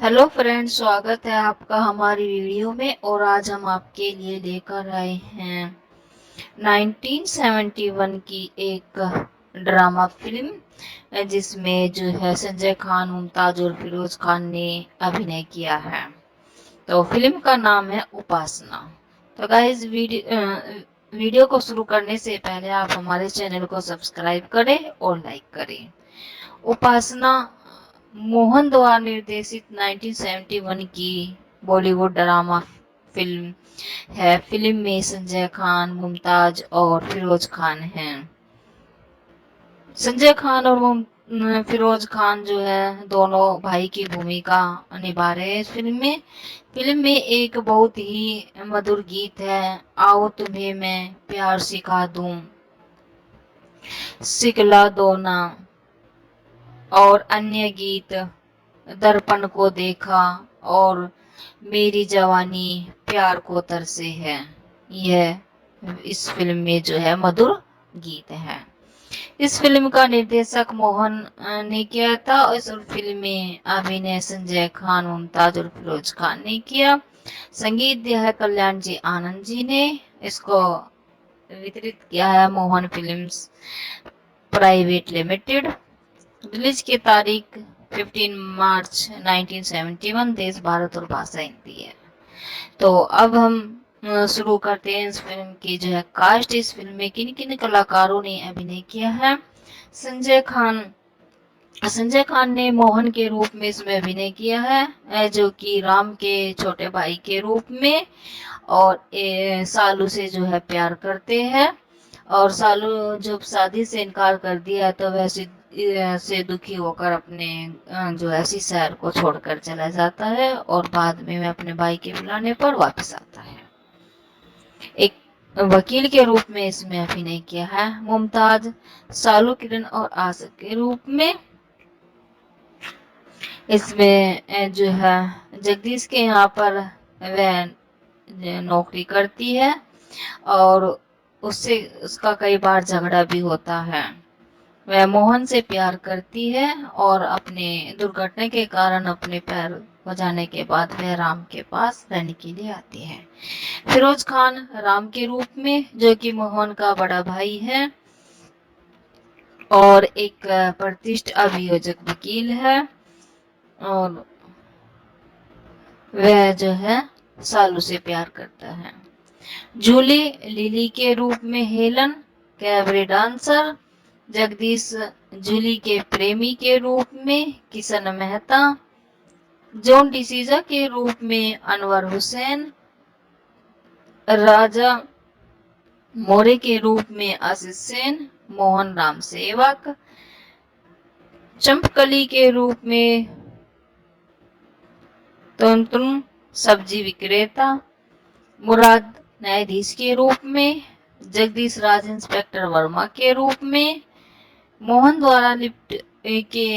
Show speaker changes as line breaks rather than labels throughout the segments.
Hello friends, स्वागत है आपका हमारी वीडियो में। और आज हम आपके लिए लेकर आए हैं 1971 की एक ड्रामा फिल्म, जिसमें जो है संजय खान, मुमताज और फिरोज खान ने अभिनय किया है। तो फिल्म का नाम है उपासना। तो गाइस, वीडियो को शुरू करने से पहले आप हमारे चैनल को सब्सक्राइब करें और लाइक करें। उपासना मोहन द्वारा निर्देशित 1971 की बॉलीवुड ड्रामा फिल्म है। फिल्म में संजय खान, मुमताज और फिरोज खान हैं। संजय खान और फिरोज खान जो है दोनों भाई की भूमिका निभा रहे हैं इस फिल्म में एक बहुत ही मधुर गीत है, आओ तुम्हें मैं प्यार सिखा दूं, सिखला दो ना, और अन्य गीत दर्पण को देखा और मेरी जवानी प्यार को तरसे है। यह इस फिल्म में जो है मधुर गीत है। इस फिल्म का निर्देशक मोहन ने किया था और इस फिल्म में अभिनय संजय खान, मुमताज और फिरोज खान ने किया। संगीत दिया है कल्याण जी आनंद जी ने। इसको वितरित किया है Mohan films private limited. Release की तारीख 15 मार्च 1971। देश भारत और भाषा हिंदी है। तो अब हम शुरू करते हैं इस फिल्म की जो है कास्ट। इस फिल्म में किन किन कलाकारों ने अभिनय किया है। संजय खान संजय खान ने मोहन के रूप में इसमें अभिनय किया है, जो कि राम के छोटे भाई के रूप में। और सालू से जो है प्यार करते हैं। और सालू जब शादी से इनकार कर दिया तो वह से दुखी होकर अपने जो है इसी शहर को छोड़कर चला जाता है। और बाद में वह अपने भाई के बुलाने पर वापस आता है। एक वकील के रूप में इसमें अभिनय किया है। मुमताज सालू, किरण और आसिफ के रूप में। इसमें जो है जगदीश के यहाँ पर वह नौकरी करती है और उससे उसका कई बार झगड़ा भी होता है। वह मोहन से प्यार करती है और अपने दुर्घटना के कारण अपने पैर हो जाने के बाद वह राम के पास रहने के लिए आती है। फिरोज खान राम के रूप में, जो कि मोहन का बड़ा भाई है और एक प्रतिष्ठित अभियोजक वकील है। और वह जो है सालू से प्यार करता है। जूली लिली के रूप में Helen, cabaret dancer. Jagdish Julie के प्रेमी के रूप में किशन मेहता। जॉन डिसीजा के रूप में अनवर हुसैन। राजा मोरे के रूप में आशीष सेन, मोहन राम सेवक। चंपकली के रूप में तुम सब्जी विक्रेता। मुराद न्यायाधीश के रूप में। जगदीश राज इंस्पेक्टर वर्मा के रूप में। मोहन द्वारा लिफ्ट के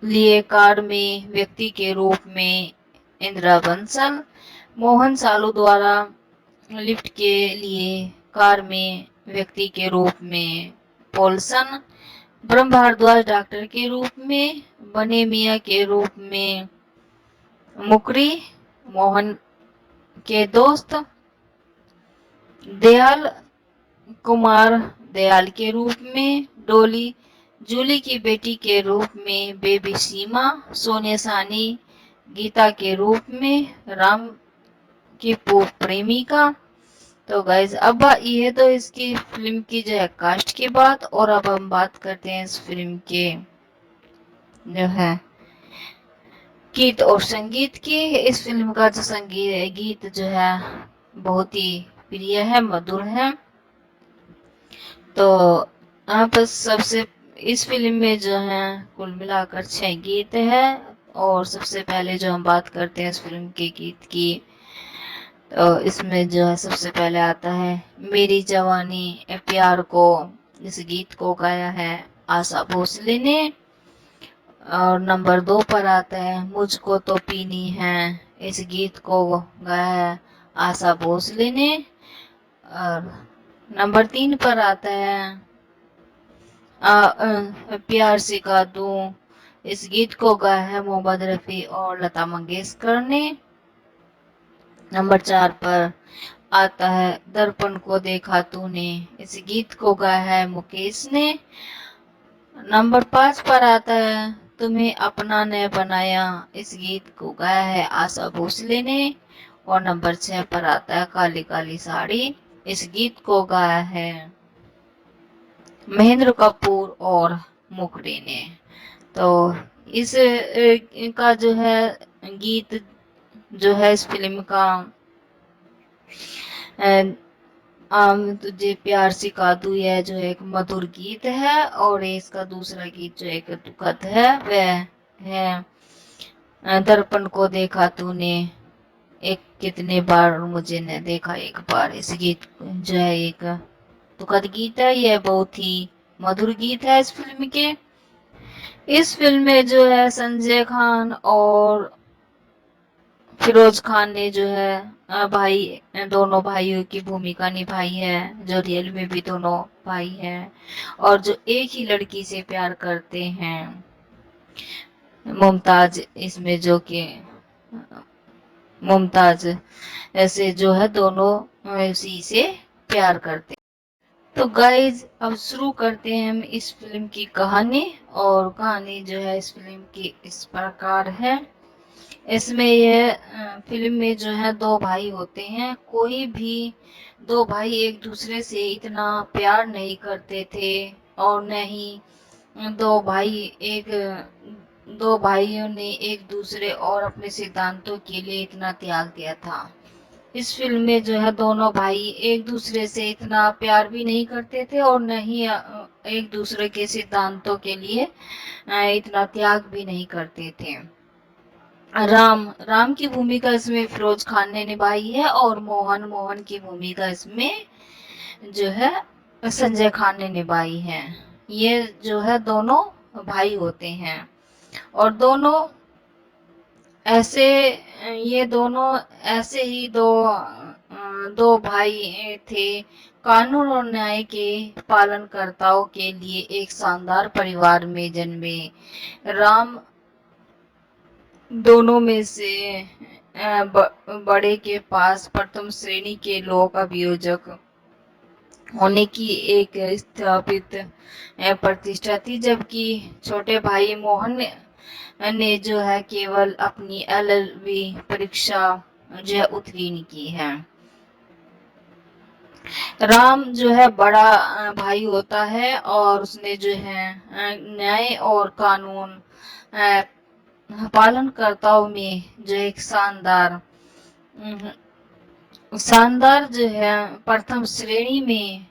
लिए कार में व्यक्ति के रूप में इंदिरा बंसल। मोहन सालू द्वारा लिफ्ट के लिए कार में व्यक्ति के रूप में पोल्सन। ब्रह्म भारद्वाज डॉक्टर के रूप में। बने मियाँ के रूप में मुकरी, मोहन के दोस्त। दयाल कुमार दयाल के रूप में डोली, जूली की बेटी के रूप में बेबी सीमा। सोनिया सानी गीता के रूप में राम की प्रेमिका। तो गाइज, अब ये तो इसकी फिल्म की जो है कास्ट की बात। और अब हम बात करते हैं इस फिल्म के जो है गीत और संगीत की। इस फिल्म का जो गीत जो है बहुत ही प्रिय है, मधुर है। तो आप सबसे इस फिल्म में जो है कुल मिलाकर 6 गीत है। और सबसे पहले जो हम बात करते हैं इस फिल्म के गीत की, तो इसमें जो है सबसे पहले आता है मेरी जवानी प्यार को। इस गीत को गाया है आशा भोसले ने। और नंबर 2 पर आता है मुझको तो पीनी है। इस गीत को गाया है आशा भोसले ने। और नंबर 3 पर आता है प्यार सिखा दूं। इस गीत को गाया है मोहम्मद रफी और लता मंगेशकर ने। नंबर 4 पर आता है दर्पण को देखा तूने, इस गीत को गाया है मुकेश ने। नंबर 5 पर आता है तुम्हें अपना ने बनाया, इस गीत को गाया है आशा भोसले ने। और नंबर 6 पर आता है काली काली साड़ी, इस गीत को गाया है महेंद्र कपूर और मुखरी ने। तो इस का जो है गीत जो है इस फिल्म का तुझे प्यार सिखा दूं, यह जो एक मधुर गीत है। और इसका दूसरा गीत जो एक दुखद है वह है दर्पण को देखा तूने, एक कितने बार मुझे ने देखा एक बार, इस गीत जो है एक दुखद गीत है। यह बहुत ही मधुर गीत है इस फिल्म के। इस फिल्म में जो है संजय खान और फिरोज खान ने जो है भाई दोनों भाइयों की भूमिका निभाई है, जो रियल में भी दोनों भाई हैं और जो एक ही लड़की से प्यार करते हैं, मुमताज। इसमें जो कि मुमताज ऐसे जो है दोनों उसी से प्यार करते हैं। तो गाइज अब शुरू करते हैं हम इस फिल्म की कहानी। और कहानी जो है इस फिल्म की इस प्रकार है। इसमें यह फिल्म में जो है दो भाई होते हैं। कोई भी दो भाई एक दूसरे से इतना प्यार नहीं करते थे और न ही दो भाइयों ने एक दूसरे और अपने सिद्धांतों के लिए इतना त्याग दिया था। इस फिल्म में जो है दोनों भाई एक दूसरे से इतना प्यार भी नहीं करते थे और न ही एक दूसरे के सिद्धांतों के लिए इतना त्याग भी नहीं करते थे। राम की भूमिका इसमें फिरोज खान ने निभाई है और मोहन की भूमिका इसमें जो है संजय खान ने निभाई है। ये जो है दोनों भाई होते हैं और ऐसे ये दोनों ऐसे ही दो भाई थे। कानून और न्याय के पालनकर्ताओं के लिए एक शानदार परिवार में जन्मे। राम दोनों में से बड़े के पास प्रथम श्रेणी के लोक अभियोजक होने की एक स्थापित प्रतिष्ठा थी, जबकि छोटे भाई मोहन ने जो है केवल अपनी एलएलबी परीक्षा जो है उत्तीर्ण की है। राम जो है बड़ा भाई होता है और उसने जो है न्याय और कानून पालनकर्ताओं में जो एक शानदार जो है प्रथम श्रेणी में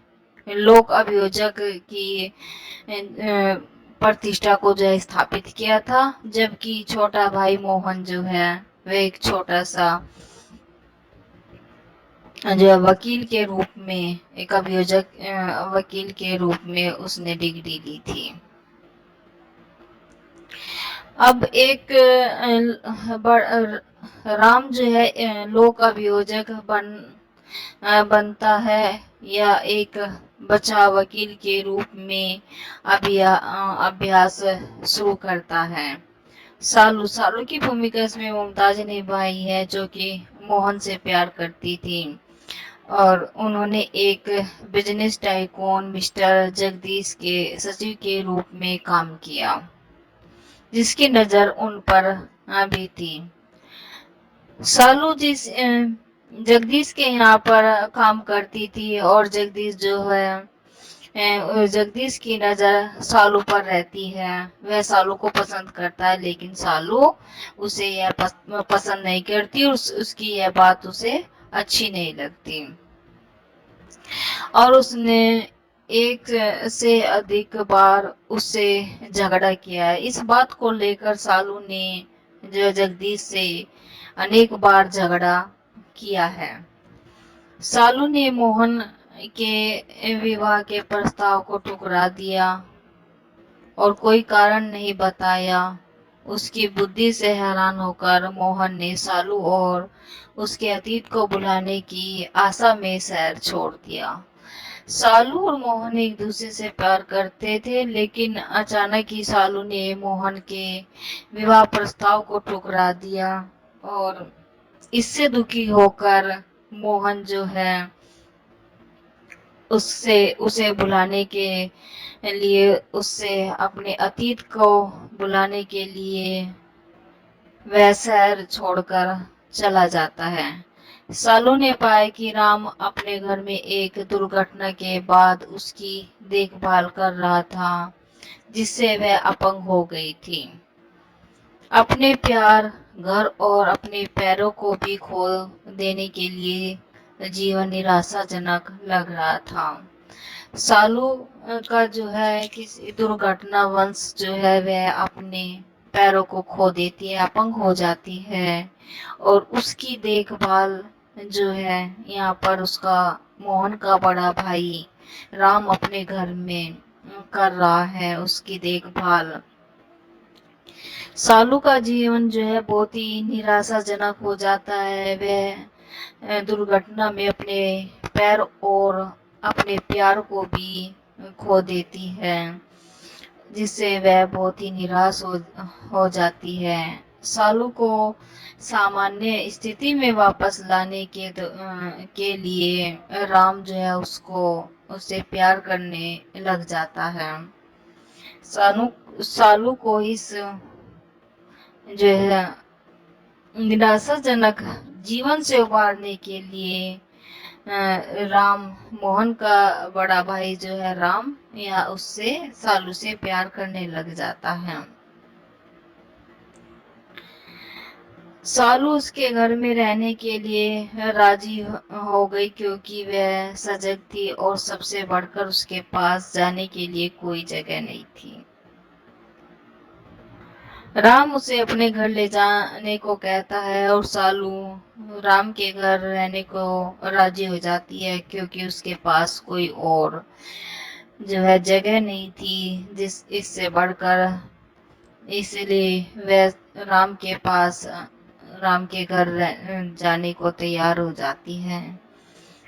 लोक अभियोजक की प्रतिष्ठा को जो है स्थापित किया था। जबकि छोटा भाई मोहन जो है वह एक छोटा सा जो है वकील के रूप में एक अभियोजक वकील के रूप में उसने डिग्री ली थी। अब एक राम जो है लोक अभियोजक बनता है या एक बचा वकील के रूप में अभ्यास शुरू करता है। सालू की भूमिका इसमें मुमताज ने निभाई है, जो कि मोहन से प्यार करती थी और उन्होंने एक बिजनेस टाइकून मिस्टर जगदीश के सचिव के रूप में काम किया, जिसकी नजर उन पर भी थी। सालू जगदीश के यहाँ पर काम करती थी और जगदीश जो है जगदीश की नजर सालू पर रहती है। वह सालू को पसंद करता है, लेकिन सालू उसे यह पसंद नहीं करती और उसकी यह बात उसे अच्छी नहीं लगती और उसने एक से अधिक बार उससे झगड़ा किया है। इस बात को लेकर सालू ने जो जगदीश से अनेक बार झगड़ा किया है। सालू ने मोहन के विवाह के प्रस्ताव को ठुकरा दिया और कोई कारण नहीं बताया। उसकी बुद्धि से हैरान होकर मोहन ने सालू और उसके अतीत को बुलाने की आशा में शहर छोड़ दिया। सालू और मोहन एक दूसरे से प्यार करते थे, लेकिन अचानक ही सालू ने मोहन के विवाह प्रस्ताव को ठुकरा दिया और इससे दुखी होकर मोहन जो है उससे उसे बुलाने के लिए उससे अपने अतीत को बुलाने के लिए वह शहर छोड़कर चला जाता है। सालू ने पाया कि राम अपने घर में एक दुर्घटना के बाद उसकी देखभाल कर रहा था, जिससे वह अपंग हो गई थी। अपने प्यार, घर और अपने पैरों को भी खो देने के लिए जीवन निराशाजनक लग रहा था। सालू का जो है किसी दुर्घटनावश जो है वह अपने पैरों को खो देती है, अपंग हो जाती है और उसकी देखभाल जो है यहाँ पर उसका मोहन का बड़ा भाई राम अपने घर में कर रहा है उसकी देखभाल। सालू का जीवन जो है बहुत ही निराशाजनक हो जाता है। वह दुर्घटना में अपने पैर और अपने प्यार को भी खो देती है, जिससे वह बहुत ही निराश हो जाती है। सालू को सामान्य स्थिति में वापस लाने के लिए राम जो है उससे प्यार करने लग जाता है। सालू को इस जो है निराशाजनक जीवन से उबारने के लिए राम मोहन का बड़ा भाई जो है राम या उससे सालू से प्यार करने लग जाता है। सालू उसके घर में रहने के लिए राजी हो गई, क्योंकि वह सजग थी और सबसे बढ़कर उसके पास जाने के लिए कोई जगह नहीं थी। राम उसे अपने घर ले जाने को कहता है और सालू राम के घर रहने को राजी हो जाती है, क्योंकि उसके पास कोई और जो है जगह नहीं थी जिस इससे बढ़कर, इसलिए वह राम के घर जाने को तैयार हो जाती है।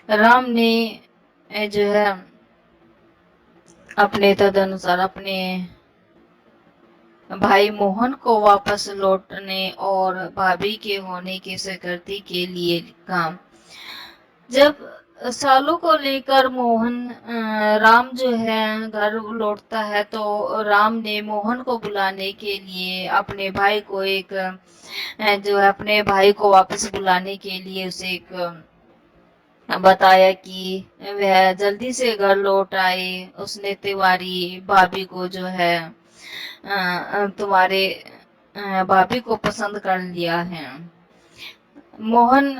राम ने जो है अपने तदनुसार अपने भाई मोहन को वापस लौटने और भाभी के होने की स्वीकृति के लिए लिखा। जब सालू को लेकर राम जो है घर लौटता है, तो राम ने मोहन को बुलाने के लिए अपने भाई को जो है अपने भाई को वापस बुलाने के लिए उसे एक बताया कि वह जल्दी से घर लौट आए। उसने तिवारी भाभी को जो है तुम्हारे भाभी को पसंद कर लिया है। मोहन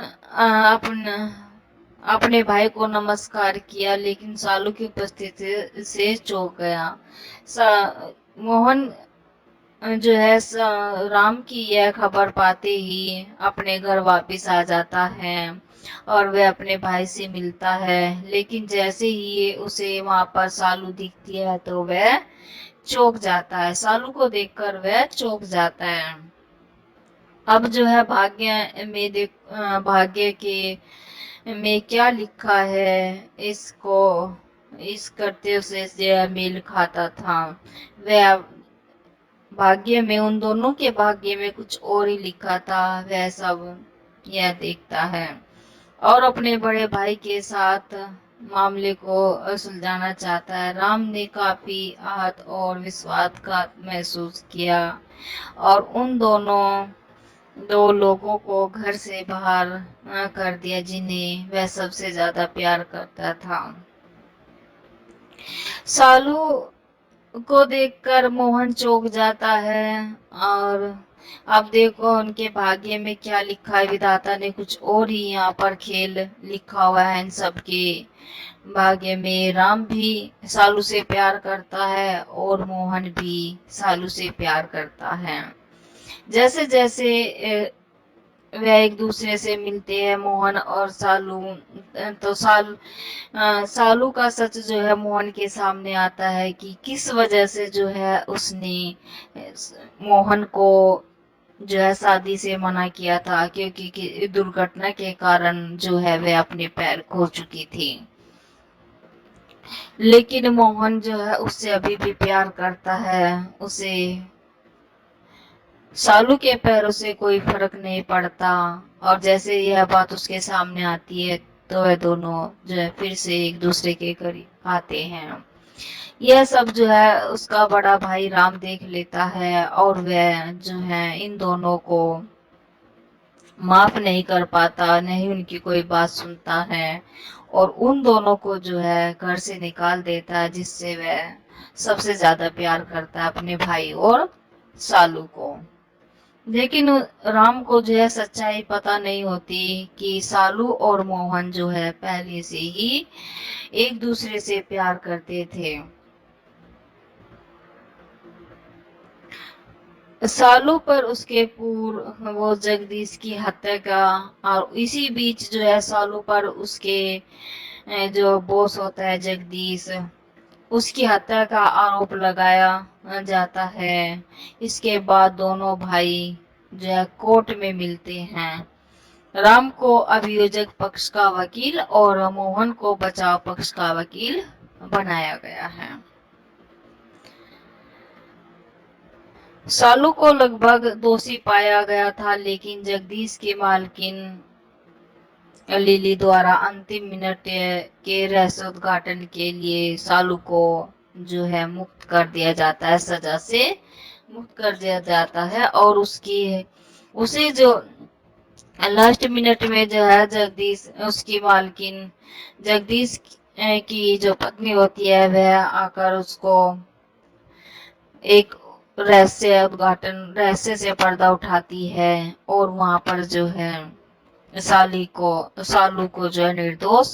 अपने भाई को नमस्कार किया, लेकिन सालू की उपस्थिति से चौंक गया। मोहन जो है राम की यह खबर पाते ही अपने घर वापस आ जाता है और वह अपने भाई से मिलता है, लेकिन जैसे ही उसे वहां पर सालू दिखती है तो वह चौंक जाता है। सालू को देखकर वह चौंक जाता है। अब जो है भाग्य के में क्या लिखा है इसको इस करते उसे जो मेल खाता था। वह भाग्य में उन दोनों के भाग्य में कुछ और ही लिखा था, वह सब यह देखता है और अपने बड़े भाई के साथ मामले को सुलझाना चाहता है। राम ने काफी आहत और विश्वासघात महसूस किया और उन दो लोगों को घर से बाहर कर दिया जिन्हें वह सबसे ज्यादा प्यार करता था। सालू को देखकर मोहन चौंक जाता है और अब देखो उनके भाग्य में क्या लिखा है। विधाता ने कुछ और ही यहाँ पर खेल लिखा हुआ है इन सबके भाग्य में। राम भी सालू से प्यार करता है और मोहन भी सालू से प्यार करता है। जैसे जैसे वह एक दूसरे से मिलते हैं मोहन और सालू, तो सालू का सच जो है मोहन के सामने आता है कि किस वजह से जो है उसने मोहन को जो है शादी से मना किया था, क्योंकि दुर्घटना के कारण जो है वह अपने पैर खो चुकी थी। लेकिन मोहन जो है उससे अभी भी प्यार करता है। उसे सालू के पैरों से कोई फर्क नहीं पड़ता। और जैसे यह बात उसके सामने आती है तो वह दोनों जो है फिर से एक दूसरे के करीब आते हैं। यह सब जो है उसका बड़ा भाई राम देख लेता है और वह जो है इन दोनों को माफ नहीं कर पाता, नहीं उनकी कोई बात सुनता है और उन दोनों को जो है घर से निकाल देता है, जिससे वह सबसे ज्यादा प्यार करता है अपने भाई और सालू को। लेकिन राम को जो है सच्चाई पता नहीं होती कि सालू और मोहन जो है पहले से ही एक दूसरे से प्यार करते थे। सालों पर उसके पूर्व वो जगदीश की हत्या का, और इसी बीच जो है सालों पर उसके जो बॉस होता है जगदीश, उसकी हत्या का आरोप लगाया जाता है। इसके बाद दोनों भाई जो है कोर्ट में मिलते हैं। राम को अभियोजक पक्ष का वकील और मोहन को बचाव पक्ष का वकील बनाया गया है। सालू को लगभग दोषी पाया गया था, लेकिन जगदीश की मालकिन लिली द्वारा अंतिम मिनट के रहस्योद्घाटन के लिए सालू को जो है मुक्त कर दिया जाता है, सजा से मुक्त कर दिया जाता है। और उसे जो लास्ट मिनट में जो है जगदीश, उसकी मालकिन जगदीश की जो पत्नी होती है वह आकर उसको एक रहस्य से पर्दा उठाती है और वहां पर जो है सालू को जो है निर्दोष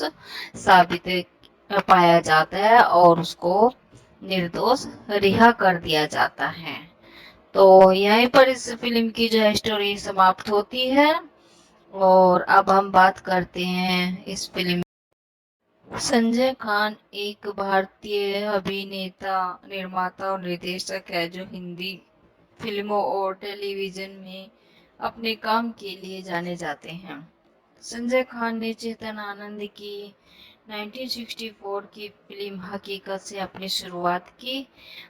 साबित पाया जाता है और उसको निर्दोष रिहा कर दिया जाता है। तो यहीं पर इस फिल्म की जो है स्टोरी समाप्त होती है। और अब हम बात करते हैं इस फिल्म। संजय खान एक भारतीय अभिनेता, निर्माता और निर्देशक है जो हिंदी फिल्मों और टेलीविजन में अपने काम के लिए जाने जाते हैं। संजय खान ने चेतन आनंद की 1964 की फिल्म हकीकत से अपनी शुरुआत की।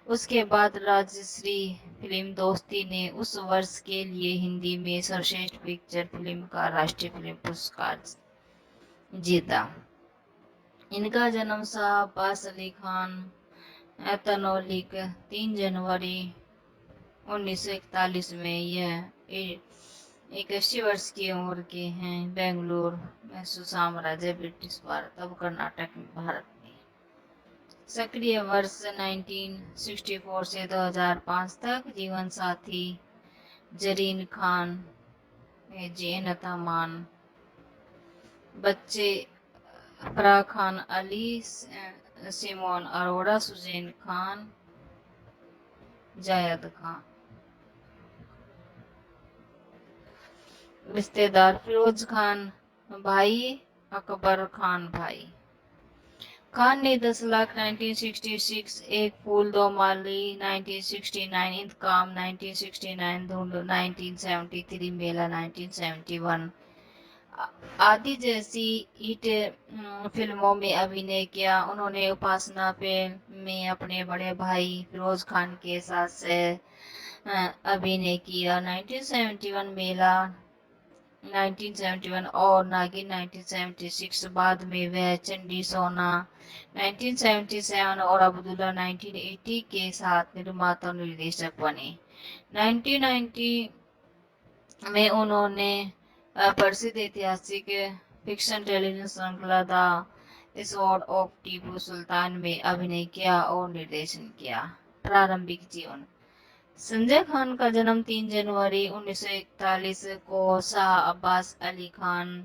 उसके बाद राजश्री फिल्म दोस्ती ने उस वर्ष के लिए हिंदी में सर्वश्रेष्ठ पिक्चर फिल्म का राष्ट्रीय फिल्म पुरस्कार जीता। इनका जन्म शाह अब्बास अली खान तनौली 3 जनवरी 1941 में, यह 81 वर्ष की उम्र के हैं, बेंगलुरु मैसूर साम्राज्य, ब्रिटिश भारत, अब कर्नाटक में, भारत में। सक्रिय वर्ष 1964 से 2005 तक। जीवन साथी जरीन खान, जेन मान। बच्चे फराह खान अली, सिमोन अरोड़ा, सुजैन खान, जायद खान। रिश्तेदार फिरोज खान भाई, अकबर खान भाई। खान ने 10 लाख 1966, एक फूल दो माली 1969, इंतकाम 1969, धुंध 1973, मेला 1971 आदि जैसी हिट फिल्मों में अभिनय किया। उन्होंने उपासना फिल्म में अपने बड़े भाई फिरोज खान के साथ अभिनय किया। 1971 मेला 1971 और नागिन 1976। बाद में वह चंडी सोना 1977 और अब्दुल्ला 1980 के साथ निर्माता और निर्देशक बने। 1990 में उन्होंने प्रसिद्ध ऐतिहासिक फिक्शन टेलीविजन श्रृंखला द स्वॉर्ड ऑफ टीपू सुल्तान में अभिनय किया और निर्देशन किया। प्रारंभिक जीवन। संजय खान का जन्म 3 जनवरी 1941 को शाह अब्बास अली खान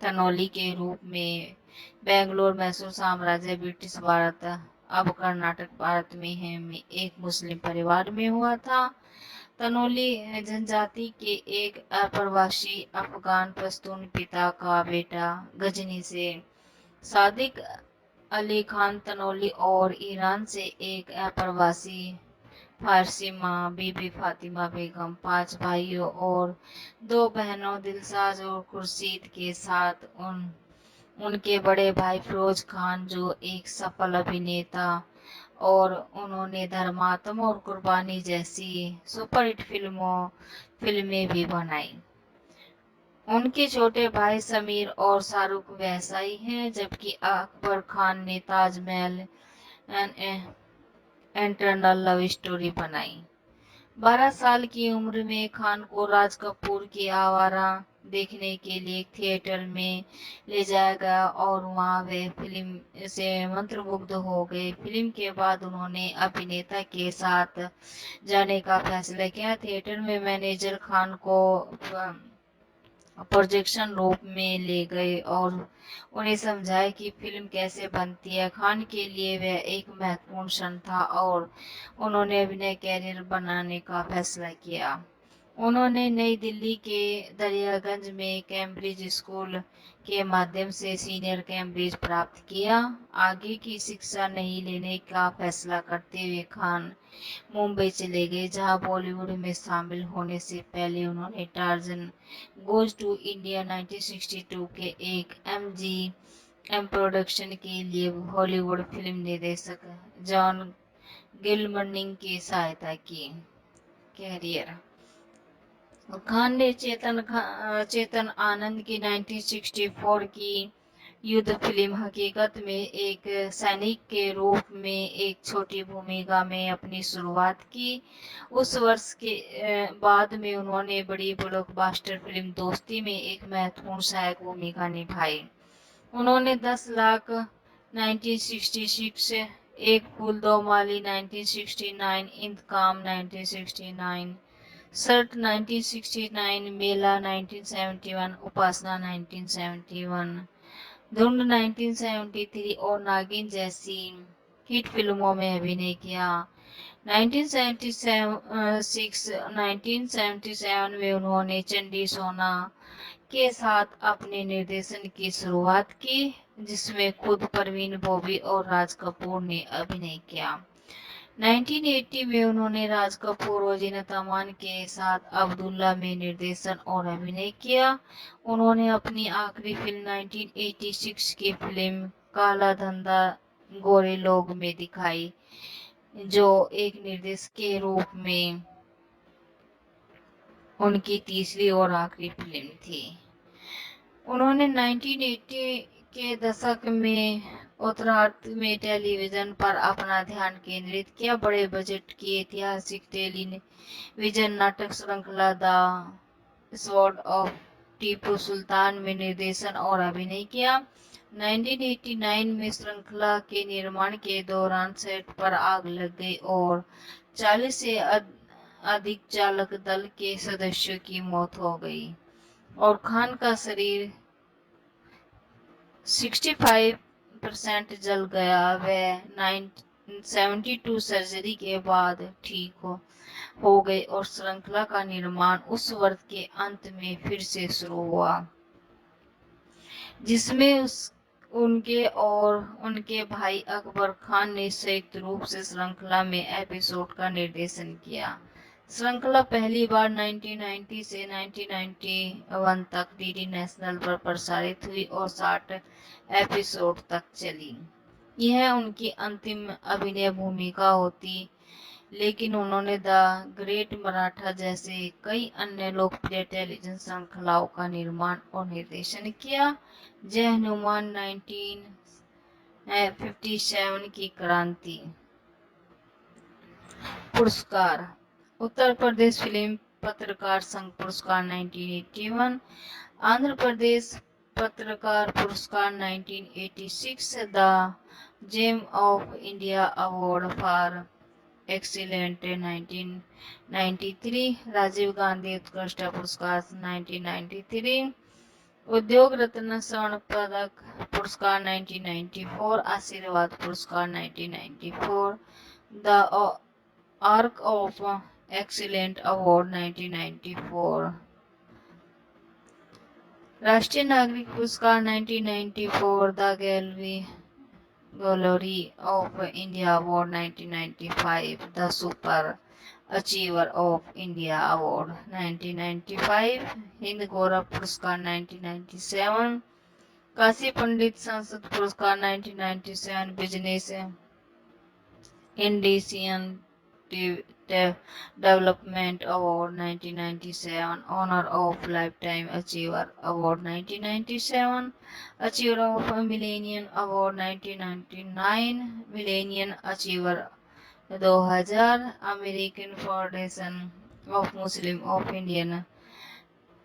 तनौली के रूप में बेंगलुरु मैसूर साम्राज्य, ब्रिटिश भारत, अब कर्नाटक भारत में है, में एक मुस्लिम परिवार में हुआ था। तनौली जनजाति के एक अप्रवासी अफगान पश्तून पिता का बेटा गजनी से सादिक अली खान तनौली और ईरान से एक अप्रवासी फारसी माँ बीबी फातिमा बेगम। 5 भाइयों और 2 बहनों दिलसाज और खुर्शीद के साथ उनके बड़े भाई फिरोज खान जो एक सफल अभिनेता और उन्होंने धर्मात्मा और कुर्बानी जैसी सुपरहिट फिल्में भी बनाई। उनके छोटे भाई समीर और शाहरुख वैसा ही हैं, जबकि अकबर खान ने Taj Mahal an internal love story बनाई। 12 साल की उम्र में खान को राज कपूर की आवारा देखने के लिए थिएटर में ले जाया गया और वहां वे फिल्म से मंत्रमुग्ध हो गए। फिल्म के बाद उन्होंने अभिनेता के साथ जाने का फैसला किया। थिएटर में मैनेजर खान को प्रोजेक्शन रूप में ले गए और उन्हें समझाया कि फिल्म कैसे बनती है। खान के लिए वह एक महत्वपूर्ण क्षण था और उन्होंने अभिनय कैरियर बनाने का फैसला किया। उन्होंने नई दिल्ली के दरियागंज में कैम्ब्रिज स्कूल के माध्यम से सीनियर कैम्ब्रिज प्राप्त किया। आगे की शिक्षा नहीं लेने का फैसला करते हुए खान मुंबई चले गए, जहां बॉलीवुड में शामिल होने से पहले उन्होंने टार्जन गोज टू इंडिया 1962 के एक MGM प्रोडक्शन के लिए हॉलीवुड फिल्म निर्देशक जॉन गिलमर्निंग की सहायता की। कैरियर खान ने चेतन आनंद की 1964 की युद्ध फिल्म हकीकत में एक सैनिक के रूप में एक छोटी भूमिका में अपनी शुरुआत की। उस वर्ष के बाद में उन्होंने बड़ी ब्लॉकबस्टर फिल्म दोस्ती में एक महत्वपूर्ण सहायक भूमिका निभाई। उन्होंने 10 लाख 1966, एक फूल दो माली 1969, इंतकाम 1969, सर्ट 1969, मेला 1971, उपासना 1971, धुंध 1973 और नागिन जैसी हिट फिल्मों में अभिनय किया। 1977 में उन्होंने चंडी सोना के साथ अपने निर्देशन की शुरुआत की, जिसमें खुद परवीन बॉबी और राज कपूर ने अभिनय किया। 1980 में उन्होंने राज कपूर और जीनत अमान के साथ अब्दुल्ला में निर्देशन और अभिनय किया। उन्होंने अपनी आखिरी फिल्म 1986 की फिल्म काला धंधा गोरे लोग में दिखाई, जो एक निर्देशक के रूप में उनकी तीसरी और आखिरी फिल्म थी। उन्होंने 1980 के दशक में उत्तरार्ध में टेलीविजन पर अपना ध्यान केंद्रित किया। बड़े बजट की ऐतिहासिक टेलीविजन नाटक श्रृंखला द स्वॉर्ड ऑफ टीपू सुल्तान में निर्देशन और अभिनय किया। 1989 में श्रृंखला के निर्माण के दौरान सेट पर आग लग गई और 40 से अधिक चालक दल के सदस्यों की मौत हो गई और खान का शरीर 65% जल गया। वह 72 सर्जरी के बाद ठीक हो गए और श्रृंखला का निर्माण उस वर्ष के अंत में फिर से शुरू हुआ, जिसमें उनके और उनके भाई अकबर खान ने संयुक्त रूप से श्रृंखला में एपिसोड का निर्देशन किया। श्रृंखला पहली बार 1990 से 1991 तक डीडी नेशनल पर प्रसारित हुई और 60 एपिसोड तक चली। यह उनकी अंतिम अभिनय भूमिका होती, लेकिन उन्होंने द ग्रेट मराठा जैसे कई अन्य लोकप्रिय टेलीविजन श्रृंखलाओं का निर्माण और निर्देशन किया। जय हनुमान 1957 की क्रांति। पुरस्कार उत्तर प्रदेश फिल्म पत्रकार संघ पुरस्कार 1981, आंध्र प्रदेश पत्रकार पुरस्कार 1986, the gem of India award for excellent 1993, Rajiv Gandhi उत्कृष्ट पुरस्कार 1993, उद्योग रत्न स्वर्ण पदक पुरस्कार 1994, आशीर्वाद पुरस्कार 1994, the Arc of excellent award 1994, राष्ट्रीय नागरिक पुरस्कार 1994, the gallery of India award 1995, the super achiever of India award 1995, हिंद गौरव पुरस्कार 1997, काशी पंडित संसद पुरस्कार 1997, business Indian development award 1997, honour of lifetime achiever award 1997, achiever of millennium award 1999, millennium achiever 2000, American foundation of Muslim of Indian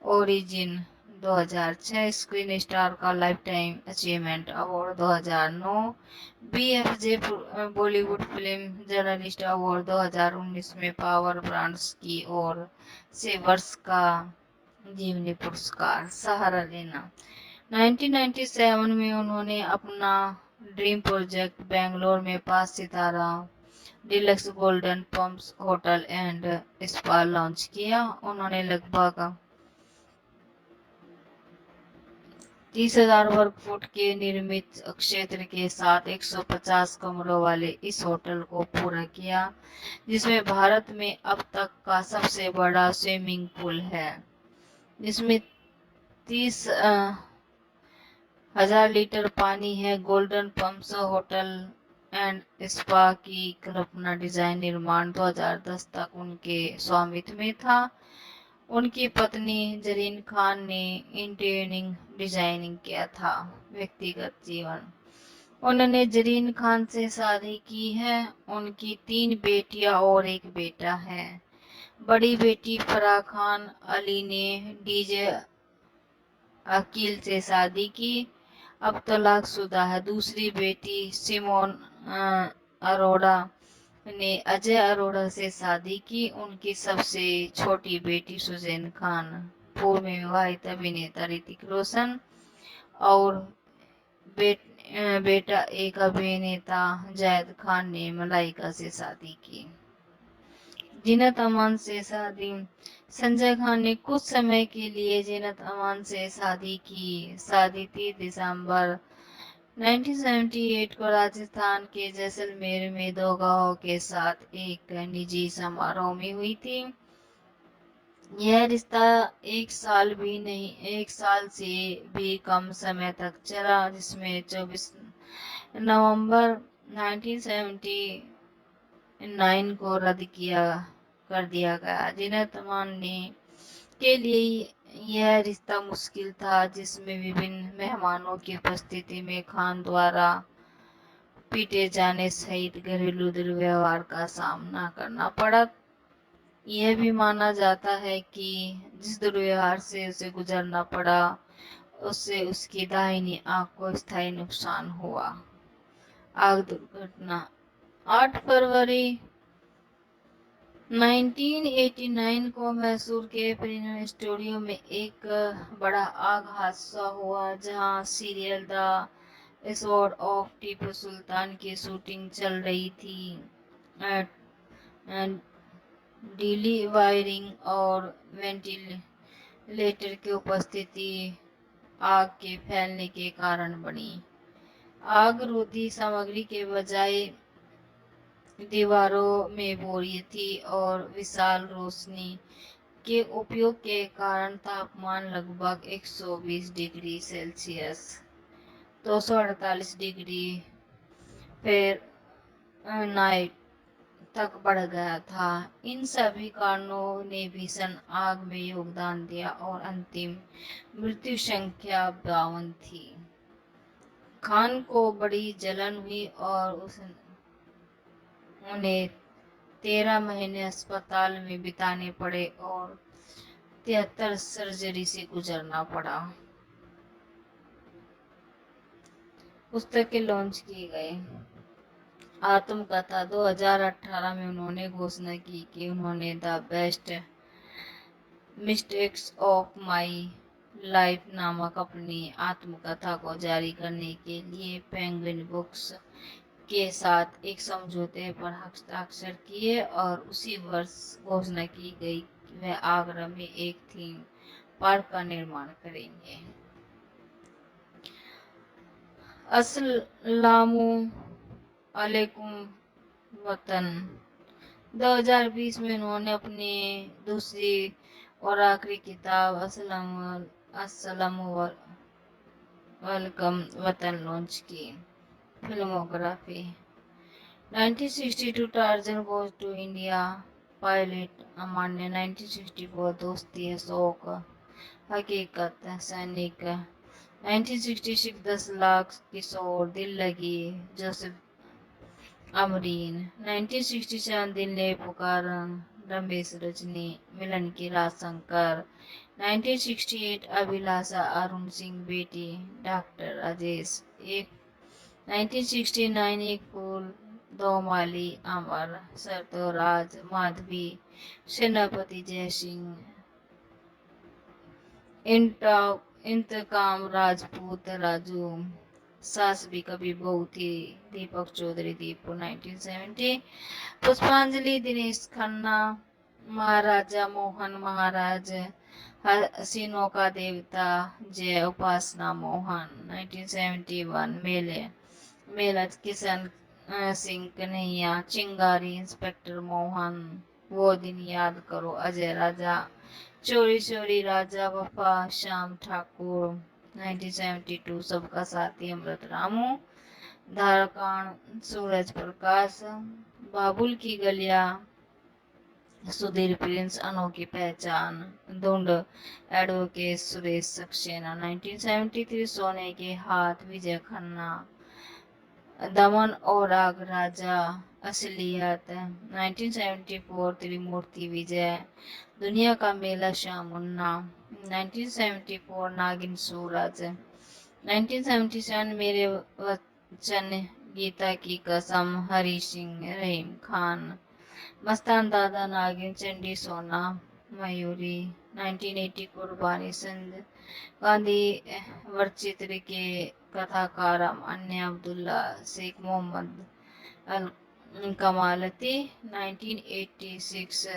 origin 2006, screen star का lifetime achievement award 2009, बीएफजे Bollywood film journalist award 2019 में power brands की ओर से वर्ष का जीवनी पुरस्कार सहारा लेना। 1997 में उन्होंने अपना ड्रीम प्रोजेक्ट बेंगलोर में 5 सितारा deluxe golden palms hotel and spa launch किया। उन्होंने लगभग 30,000 वर्ग फुट के निर्मित क्षेत्र के साथ 150 कमरों वाले इस होटल को पूरा किया, जिसमें भारत में अब तक का सबसे बड़ा स्विमिंग पूल है, जिसमें 30,000 लीटर पानी है। Golden palms hotel and spa की कल्पना डिजाइन निर्माण 2010 तक उनके स्वामित्व में था। उनकी पत्नी जरीन खान ने इंटीरियर डिजाइनिंग किया था। व्यक्तिगत जीवन, उन्होंने जरीन खान से शादी की है। उनकी 3 बेटियां और 1 बेटा है। बड़ी बेटी फराह खान अली ने डीजे अकील से शादी की, अब तलाकशुदा है। दूसरी बेटी सिमोन अरोड़ा ने अजय अरोड़ा से शादी की। उनकी सबसे छोटी बेटी सुजैन खान पूर्व में विवाहित अभिनेता ऋतिक रोशन और बेटा एक अभिनेता जायद खान ने मलाइका से शादी की। जीनत अमान से शादी, संजय खान ने कुछ समय के लिए जीनत अमान से शादी की। शादी 3 दिसंबर 1978 को राजस्थान के जैसलमेर में 2 गवाहों के साथ एक निजी समारोह में हुई थी। यह रिश्ता 1 साल से भी कम समय तक चला, जिसमें 24 नवंबर 1979 को रद्द कर दिया गया। जीनत अमान के लिए यह रिश्ता मुश्किल था, जिसमें विभिन्न मेहमानों की उपस्थिति में खान द्वारा पीटे जाने सहित घरेलू दुर्व्यवहार का सामना करना पड़ा। यह भी माना जाता है कि जिस दुर्व्यवहार से उसे गुजरना पड़ा, उससे उसकी दाहिनी आंख को स्थायी नुकसान हुआ। आग दुर्घटना, 8 फरवरी 1989 को मैसूर के प्रीमियर स्टूडियो में एक बड़ा आग हादसा हुआ, जहां serial the sword of Tipu Sultan की शूटिंग चल रही थी। डीली वायरिंग और वेंटिलेटर की उपस्थिति आग के फैलने के कारण बनी। आग रोधी सामग्री के बजाय दीवारों में बोरी थी और विशाल रोशनी के उपयोग के कारण तापमान लगभग 120 डिग्री सेल्सियस 248 डिग्री फ़ारेनहाइट तक बढ़ गया था। इन सभी कारणों ने भीषण आग में योगदान दिया और अंतिम मृत्यु संख्या 52 थी। खान को बड़ी जलन हुई और उन्हें 13 महीने अस्पताल में बिताने पड़े और 73 सर्जरी से गुजरना पड़ा। पुस्तकें लॉन्च की गई। आत्मकथा, 2018 में उन्होंने घोषणा की कि उन्होंने the best mistakes of my life नामक अपनी आत्मकथा को जारी करने के लिए पेंगुइन बुक्स के साथ एक समझौते पर हस्ताक्षर किए और उसी वर्ष घोषणा की गई कि वह आगरा में एक थीम पार्क का निर्माण करेंगे। अस्सलामु अलैकुम वतन, 2020 में उन्होंने अपनी दूसरी और आखिरी किताब अस्सलामु वेलकम वतन लॉन्च की। Filmography 1962 Tarzan goes to India, pilot अमान्य 1964 दोस्ती है शौक हकीकत सैनिक 1966 10 लाख किशोर दिल लगी जोसेफ अमरीन 1967 दिल ने पुकारन रमेश रजनी मिलन की रात शंकर 1968 अभिलाषा अरुण सिंह बेटी डॉक्टर राजेश एक 1969 एक फूल दो माली अमर सरदोराज माधवी सेनापति जय सिंह इंतकाम राजपूत राजू सास भी कभी बहू थी दीपक चौधरी दीपू 1970 पुष्पांजलि दिनेश खन्ना महाराजा मोहन महाराज हसीनों का देवता जय उपासना मोहन 1971 मेला किशन सिंह कन्हैया चिंगारी इंस्पेक्टर मोहन वो दिन याद करो अजय राजा चोरी चोरी राजा वफा श्याम ठाकुर 1972 सबका साथी अमृत रामू धारकान सूरज प्रकाश बाबुल की गलियां सुधीर प्रिंस अनोखी पहचान धुंड एडवोकेट सुरेश सक्सेना 1973 सोने के हाथ विजय खन्ना दमन और आग राजा असलियत 1974 त्रिमूर्ति विजय दुनिया का मेला श्याम मुन्ना 1974 नागिन सूरज 1977 मेरे वचन गीता की कसम हरी सिंह रहीम खान मस्तान दादा नागिन चंडी सोना मयूरी 1980 कुर्बानी सिंध गांधी वर्चित्र के कथाकार अन्य अब्दुल्ला शेख मोहम्मद अल कमालती 1986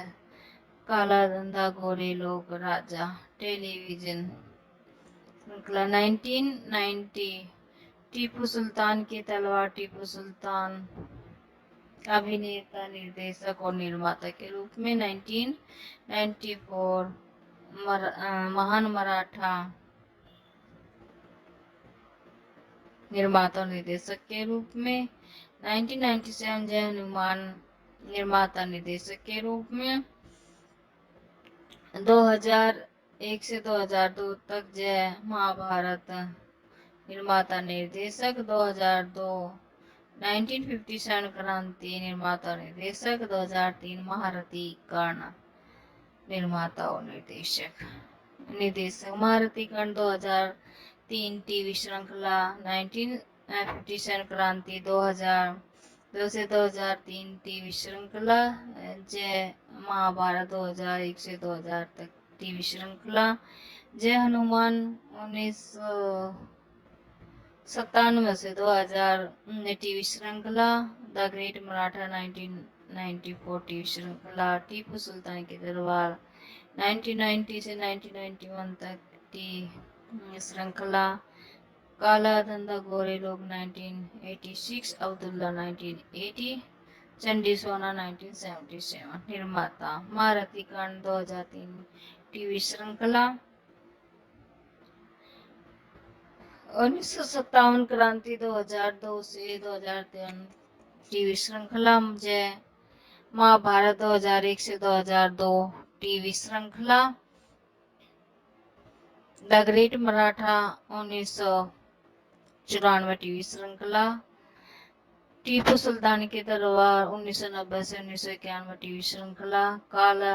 काला धंधा गोरे लोग राजा टेलीविजन 1990 टीपू सुल्तान की तलवार टीपू सुल्तान अभिनेता निर्देशक और निर्माता के रूप में 1994 महान मराठा निर्माता और निर्देशक के रूप में 1997 जय हनुमान निर्माता निर्देशक के रूप में 2001 से 2002 तक जय महाभारत निर्माता निर्देशक 2002 1957 क्रांति निर्माता निर्देशक 2003 महारथी कर्ण निर्माता और निर्देशक महारथी कर्ण 2003 टीवी श्रृंखला 1957 क्रांति 2002 से 2003 टीवी श्रृंखला जय महाभारत 2001 से 2000 तक टीवी श्रृंखला जय हनुमान 1997 से 2000 टीवी श्रृंखला द ग्रेट मराठा 1994 टीवी श्रृंखला टीपू सुल्तान की दरबार 1990 से 1991 तक टीवी श्रृंखला काला धंधा गोरे लोग 1986 अब्दुल्ला 1980 चंडी सोना 1977 निर्माता महारथी कर्ण 2003 टीवी श्रृंखला 1957 क्रांति 2002 से 2003 टीवी श्रृंखला जय महाभारत 2001 से 2002 टीवी श्रृंखला द ग्रेट मराठा 1994 टीवी श्रृंखला टीपू सुल्तान की तलवार 1990 से 1991 टीवी श्रृंखला काला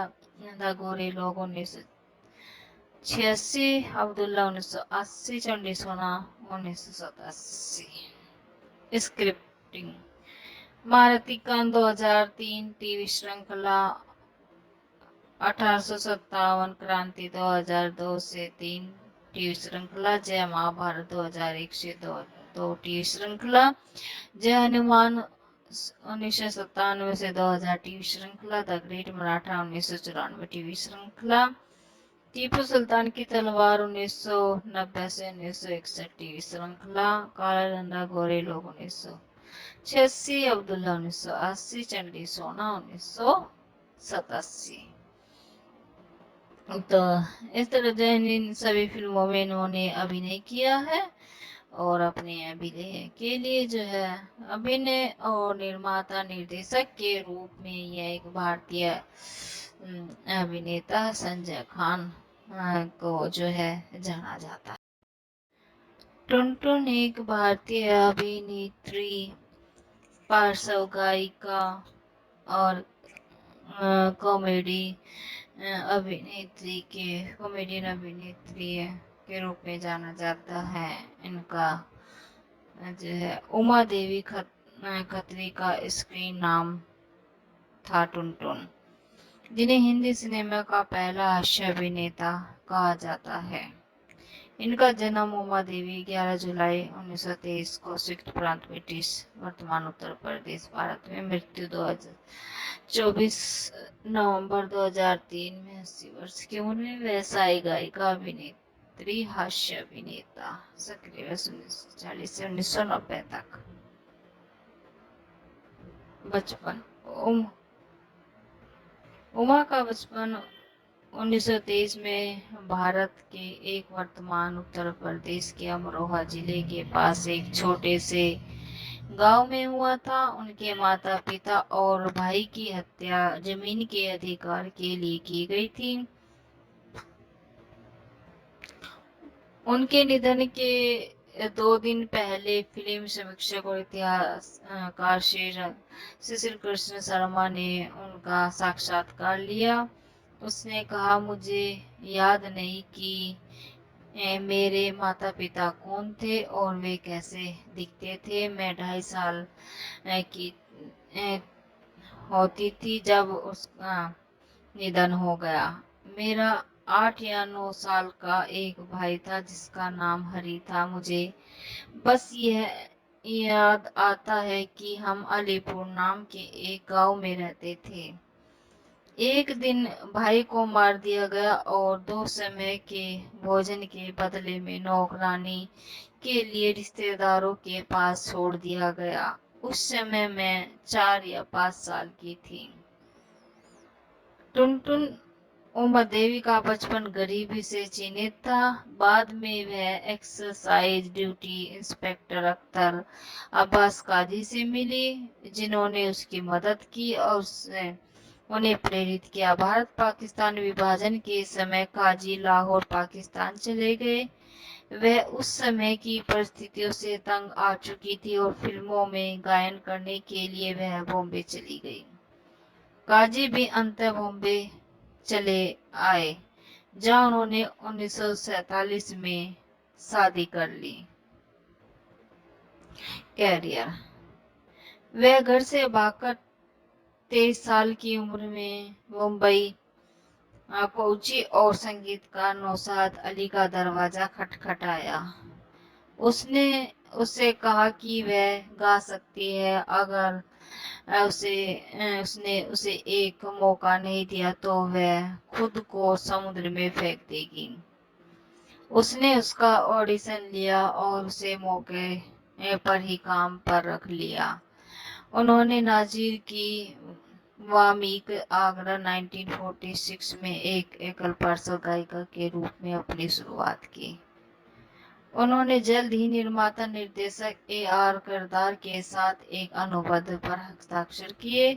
द गोरे लोग 1986 अब्दुल्ला 1980 चंडी सोना 1987 स्क्रिप्टिंग महारथी कर्ण 2003 टीवी श्रृंखला 1857 क्रांति 2002 से 3 टीवी श्रृंखला जय महाभारत 2001 से 2 टीवी श्रृंखला जय हनुमान 1997 से 2000 टीवी श्रृंखला द ग्रेट मराठा 1994 टीवी श्रृंखला टीपू सुल्तान की तलवार 1990 से 1961 टीवी श्रृंखला काला धंधा गोरे लोग 1986 अब्दुल्ला 1980 चंडी सोना 1987। तो इस तरह इन सभी फिल्मों में इन्होंने अभिनय किया है और अपने अभिनय के लिए जो है अभिनय और निर्माता निर्देशक के रूप में यह एक भारतीय अभिनेता संजय खान को जो है जाना जाता है। टुनटुन एक भारतीय अभिनेत्री, पार्श्व गायिका और कॉमेडियन अभिनेत्री के रूप में जाना जाता है। इनका जो है उमा देवी खत्री का स्क्रीन नाम था टुनटुन, जिन्हें हिंदी सिनेमा का पहला हास्य अभिनेता कहा जाता है। इनका जन्म उमा देवी 11 जुलाई 1923 को संयुक्त प्रांत ब्रिटिश वर्तमान उत्तर प्रदेश भारत में, मृत्यु 24 नवंबर 2003 में 80 वर्ष की उम्र में, व्यवसायी गायिका अभिनेत्री हास्य अभिनेता, सक्रिय 1940 से 1990 तक। बचपन उमा का बचपन 1923 में भारत के एक वर्तमान उत्तर प्रदेश के अमरोहा जिले के पास एक छोटे से गांव में हुआ था। उनके माता पिता और भाई की हत्या जमीन के अधिकार के लिए की गई थी। उनके निधन के 2 दिन पहले फिल्म समीक्षक और इतिहासकार शिशिर कृष्ण शर्मा ने उनका साक्षात्कार लिया। उसने कहा, मुझे याद नहीं कि मेरे माता पिता कौन थे और वे कैसे दिखते थे। मैं 2.5 साल की होती थी जब उसका निधन हो गया। मेरा 8 या 9 साल का एक भाई था जिसका नाम हरी था। मुझे बस यह याद आता है कि हम अलीपुर नाम के एक गांव में रहते थे। एक दिन भाई को मार दिया गया और 2 समय के भोजन के बदले में नौकरानी के लिए रिश्तेदारों के पास छोड़ दिया गया। उस समय मैं 4 या 5 साल की थी। टुनटुन उमा देवी का बचपन गरीबी से चिन्हित था। बाद में वह excise duty inspector Akhtar Abbas Kazi से मिली, जिन्होंने उसकी मदद की और उन्हें प्रेरित किया। भारत पाकिस्तान विभाजन के समय काजी लाहौर पाकिस्तान चले गए। वह उस समय की परिस्थितियों से तंग आ चुकी थी और फिल्मों में गायन करने के लिए वह बॉम्बे चली गई। काजी भी अंततः बॉम्बे चले आए, जहां उन्होंने 1947 में शादी कर ली। कैरियर: वह घर से भागकर 23 साल की उम्र में मुंबई पहुंची और संगीतकार नौशाद अली का दरवाजा खटखटाया। उसने उससे कहा कि वह गा सकती है। अगर उसने उसे एक मौका नहीं दिया तो वह खुद को समुद्र में फेंक देगी। उसने उसका ऑडिशन लिया और उसे मौके पर ही काम पर रख लिया। उन्होंने नाजिर की वामीक आगरा 1946 में एक एकल पार्श्व गायिका के रूप में अपनी शुरुआत की। उन्होंने जल्द ही निर्माता निर्देशक AR किरदार के साथ एक अनुबंध पर हस्ताक्षर किए,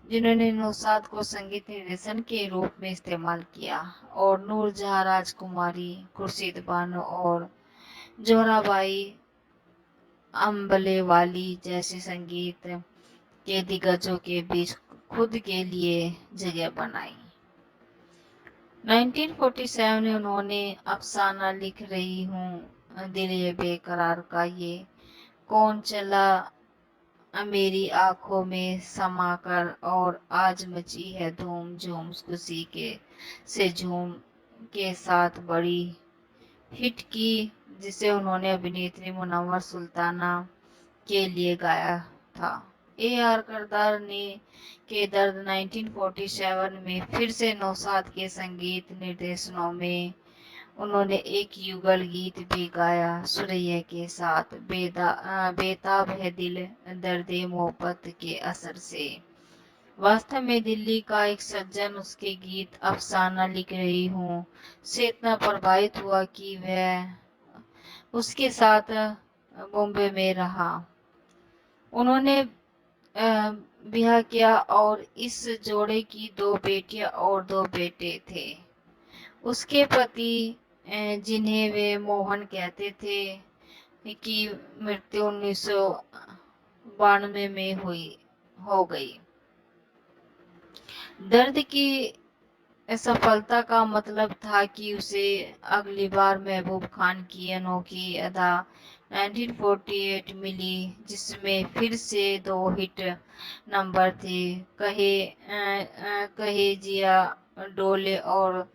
जिन्होंने नौशाद को संगीत निर्देशन के रूप में इस्तेमाल किया और नूरजहां राजकुमारी, खुर्शीद बानो और जोहराबाई अम्बलेवाली जैसे संगीत के दिग्गजों के बीच खुद के लिए जगह बनाई। 1947 में उन्होंने अफसाना लिख रही हूँ दिल ये बेकरार का ये कौन चला मेरी आंखों में समाकर और आज मची है धूम झूम खुशी के से झूम के साथ बड़ी हिट की, जिसे उन्होंने अभिनेत्री मुनव्वर सुल्ताना के लिए गाया था। AR किरदार ने के दर्द 1947 में फिर से नौशाद के संगीत निर्देशनों में उन्होंने एक युगल गीत भी गाया सुरैया के साथ, बेताब है दिल दर्दे मोहब्बत के असर से। वास्तव में दिल्ली का एक सज्जन उसके गीत अफसाना लिख रही हूँ से इतना प्रभावित हुआ कि वह उसके साथ बॉम्बे में रहा। उन्होंने ब्याह किया और इस जोड़े की 2 बेटियां और 2 बेटे थे। उसके पति जिन्हें वे मोहन कहते थे की मृत्यु 1992 में हो गई। दर्द की सफलता का मतलब था कि उसे अगली बार महबूब खान की अनोखी अदा 1948 मिली, जिसमें फिर से 2 हिट नंबर थे, कहे जिया डोले और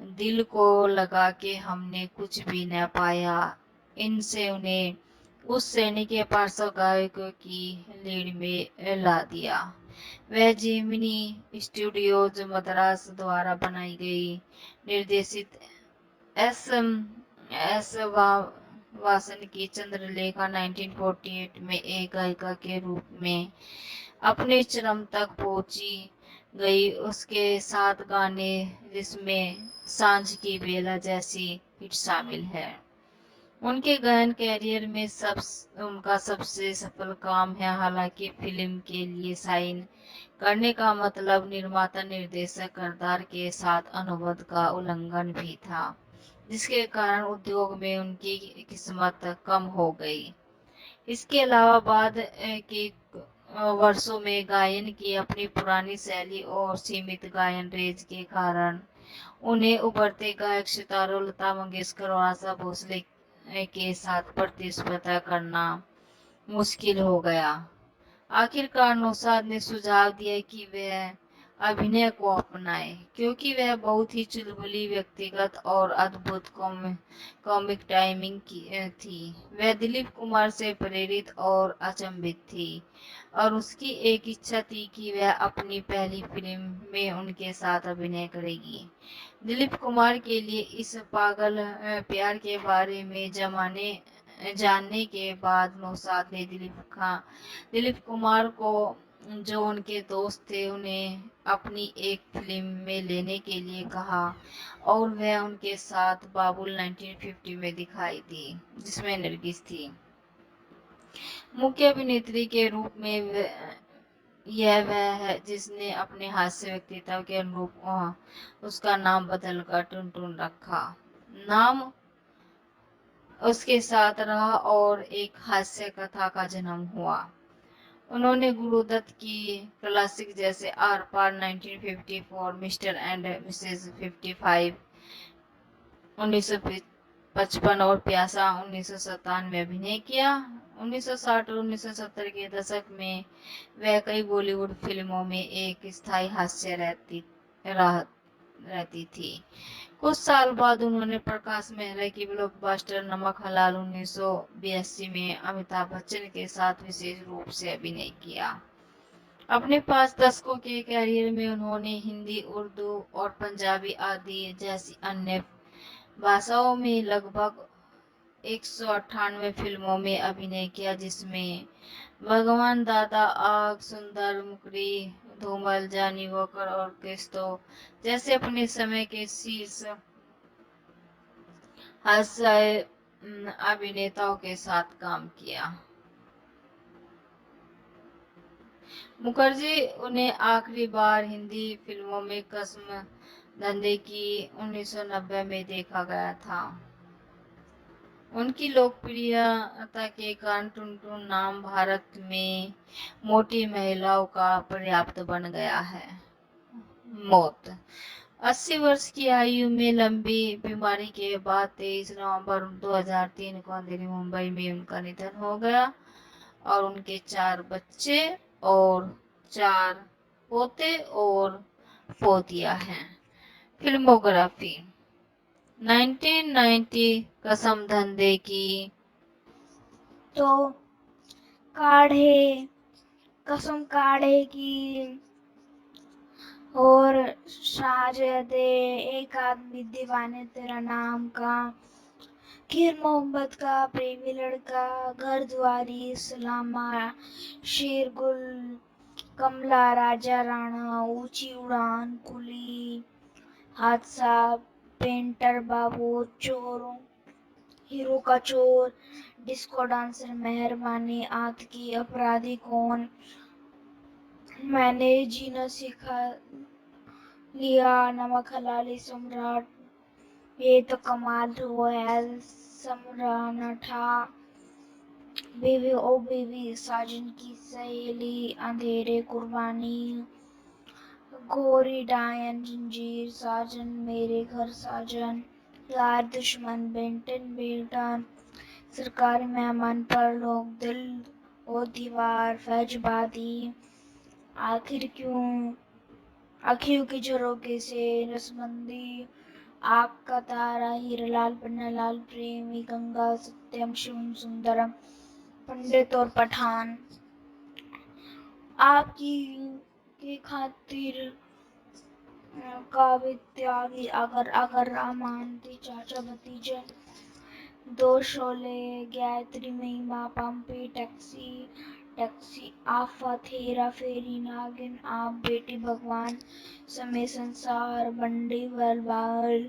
दिल को लगा के हमने कुछ भी न पाया। इनसे उन्हें उस श्रेणी के पार्श्व गायकों की लीड में ला दिया। वह जेमिनी स्टूडियोज मद्रास द्वारा बनाई गई निर्देशित एस एस वासन की चंद्रलेखा 1948 में एक गायिका के रूप में अपने चरम तक पहुंची गई। उसके 7 गाने, जिसमें सांझ की बेला जैसी हिट शामिल है, उनके गहन कैरियर में उनका सबसे सफल काम है। हालांकि फिल्म के लिए साइन करने का मतलब निर्माता निर्देशक करदार के साथ अनुबंध का उल्लंघन भी था, जिसके कारण उद्योग में उनकी किस्मत कम हो गई। इसके अलावा बाद के वर्षों में गायन की अपनी पुरानी शैली और सीमित गायन रेंज के कारण उन्हें उभरते गायक सितारों लता मंगेशकर और आशा भोसले के साथ प्रतिस्पर्धा करना मुश्किल हो गया। आखिरकार नौशाद ने सुझाव दिया कि वह अभिनय को अपनाए, क्योंकि वह बहुत ही चुलबुली, व्यक्तिगत और अद्भुत कॉमिक टाइमिंग थी। वह दिलीप कुमार से प्रेरित और अचंभित थी और उसकी एक इच्छा थी कि वह अपनी पहली फिल्म में उनके साथ अभिनय करेगी। दिलीप कुमार के लिए इस पागल प्यार के बारे में जानने के बाद नौशाद ने दिलीप कुमार को, जो उनके दोस्त थे, उन्हें अपनी एक फिल्म में लेने के लिए कहा और वह उनके साथ बाबुल 1950 में दिखाई दी, जिसमें नरगिस थी मुख्य अभिनेत्री के रूप में। यह वह है जिसने अपने हास्य व्यक्तित्व के अनुरूप उसका नाम बदलकर टुनटुन रखा। नाम उसके साथ रहा और एक हास्य कथा का जन्म हुआ। उन्होंने गुरुदत्त की क्लासिक जैसे Aar Paar 1954, Mr and Mrs 55 1955 और प्यासा 1957 में अभिनय किया। 1960 और 1970 के दशक में वह कई बॉलीवुड फिल्मों में एक स्थायी हास्य रहती थी। कुछ साल बाद उन्होंने प्रकाश मेहरा की ब्लॉकबस्टर नमक हलाल 1982 में अमिताभ बच्चन के साथ विशेष रूप से अभिनय किया। अपने 5 दशकों के कैरियर में उन्होंने हिंदी, उर्दू और पंजाबी आदि जैसी अन्य भाषाओं में लगभग 198 फिल्मों में अभिनय किया, जिसमें भगवान दादा, आग, सुंदर मुकरी, धूमल, जानी वॉकर और क्रिस्तो जैसे अपने समय के शीर्ष हास्य अभिनेताओं के साथ काम किया। मुखर्जी उन्हें आखिरी बार हिंदी फिल्मों में कसम धंधे की 1990 में देखा गया था। उनकी लोकप्रियता के कारण टुनटुन नाम भारत में मोटी महिलाओं का पर्याप्त बन गया है। मौत 80 वर्ष की आयु में लंबी बीमारी के बाद 23 नवंबर 2003 को अंधेरी मुंबई में उनका निधन हो गया और उनके 4 बच्चे और 4 पोते और पोतियां हैं। फिल्मोग्राफी 1990 कसम धंधे की
तो काढ़े, कसम काढ़े की और शाहज़ादे, एक आदमी दीवाने तेरा नाम का, खीर मोहब्बत का, प्रेमी लड़का, घर द्वारी, सलामा, शेरगुल, कमला, राजा राणा, ऊंची उड़ान, कुली, हादसा, पेंटर बाबू, चोरों, हीरो का चोर, डिस्को डांसर, मेहरबानी, आतकी, अपराधी कौन, मैंने जीना सीखा लिया, नमक हलाली सम्राट, ये तो कमाल हुआ है, समराना था, बेबी ओ बेबी, साजन की सहेली, अंधेरे कुर्बानी, गोरी डायन जंजीर, साजन मेरे घर साजन, यार दुश्मन बेंटन बेल्टन, सरकारी मेहमान पर लोग दिल ओ दीवार फैजबादी, आखिर क्यों आखियों के झरोके से रसबंदी, आग का तारा, हीरालाल पन्नालाल, प्रेमी, गंगा, सत्यम, शिवम सुंदरम, पंडित और पठान, आपकी के खातिर काव्य त्यागी, अगर अगर अमानती, चाचा भतीजे, दो शोले, गायत्री महिमा, पंपी, टैक्सी टैक्सी, आफत, हेरा फेरी, नागिन, आप, बेटी भगवान, समय संसार, बंडी बलबाल,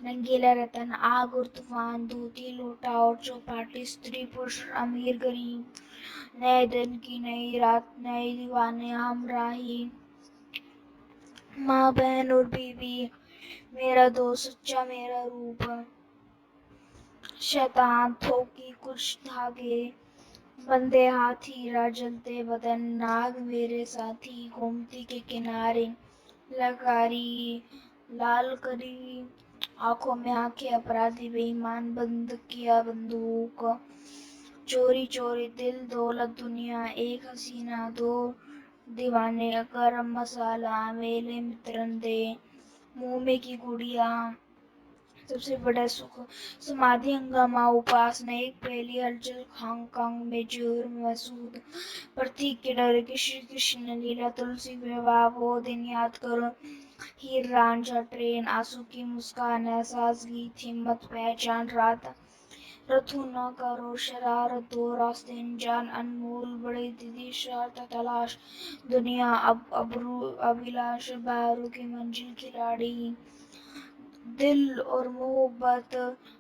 रंगीला रतन, आग और तूफान, धोती लोटा और चौपाटी, स्त्री पुरुष, अमीर गरीब, नए दिन की नई रात, नए दीवाने, हमराही, माँ बहन और बीवी, मेरा दोस्त सच्चा मेरा रूप, शैतान, थोकी, कुछ धागे, बंदे हाथ, हीरा जलते बदन, नाग मेरे साथी, गोमती के किनारे, लकारी, लाल करी, आंखों में आंखें, अपराधी बेईमान, बंद किया बंदूक, चोरी चोरी दिल, दौलत दुनिया, एक हसीना, दो दीवाने, गरम मसाला, मेले मित्रंदे, मुंह में की गुड़िया, सबसे बड़ा सुख, समाधि, हंगामा, उपासना, एक पहली हलचल, हांगकांग में जोर मसूद, प्रतीक के डर के श्री कृष्ण लीला, तुलसी विवाह, वो दिन याद करो, हीर रांझा, ट्रेन, आंसू की मुस्कान, एहसास, गीत, हिम्मत, पहचान, रात, रथू न करो शरारत, दो रास्ते अनजान, अनमोल, बड़ी दीदी, शरारत, तलाश, दुनिया, अब अबरू, अभिलाष, बाहरों की मंजिल, खिलाड़ी, दिल और मोहब्बत,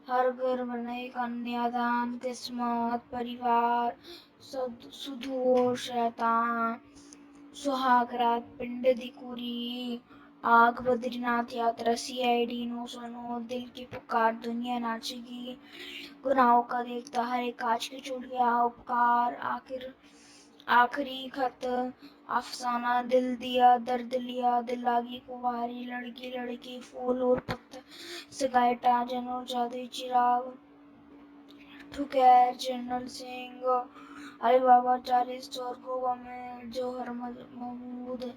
हर घर बने कन्यादान, किस्मत, परिवार, सुदूर, शैतान, सुहाग रात, पिंड दी कुरी, आग, बद्रीनाथ यात्रा, CID 909, दिल की पुकार, दुनिया नाचेगी, गुनाहों का देखता, हर एक कांच की चूड़ियां, उपकार, आखिरी खत, अफसाना, दिल दिया दर्द लिया, दिल लागी कुंवारी, लड़की लड़की, फूल और पत्थर, सगाई, टाजन और जादुई चिराग, ठुकैर, जनरल सिंह, अली बाबा 40 चोर, गोवा में जौहर महमूद,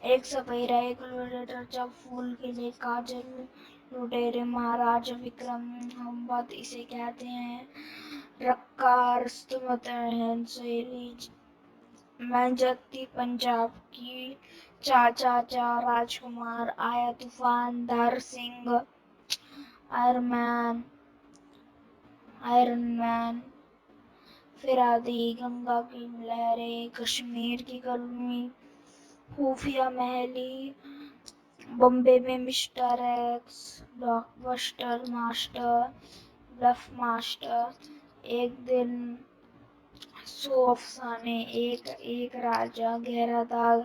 एक सपेरा, एक लुटेरा, जब फूल खिले, काजल, लुटेरे, महाराजा विक्रम, हम बात इसे कहते हैं, रक्का, रस्तमत सहेली, मैं जाती पंजाब की, चाचा राजकुमार, आया तूफान, दार सिंह, आयरन मैन, फिर आदि, गंगा की लहरें, कश्मीर की गर्मी, खुफिया महली, बॉम्बे में Mr X, blockbuster master, bluff master, एक दिन, 100 अफसाने, एक राजा, गहरा दाग,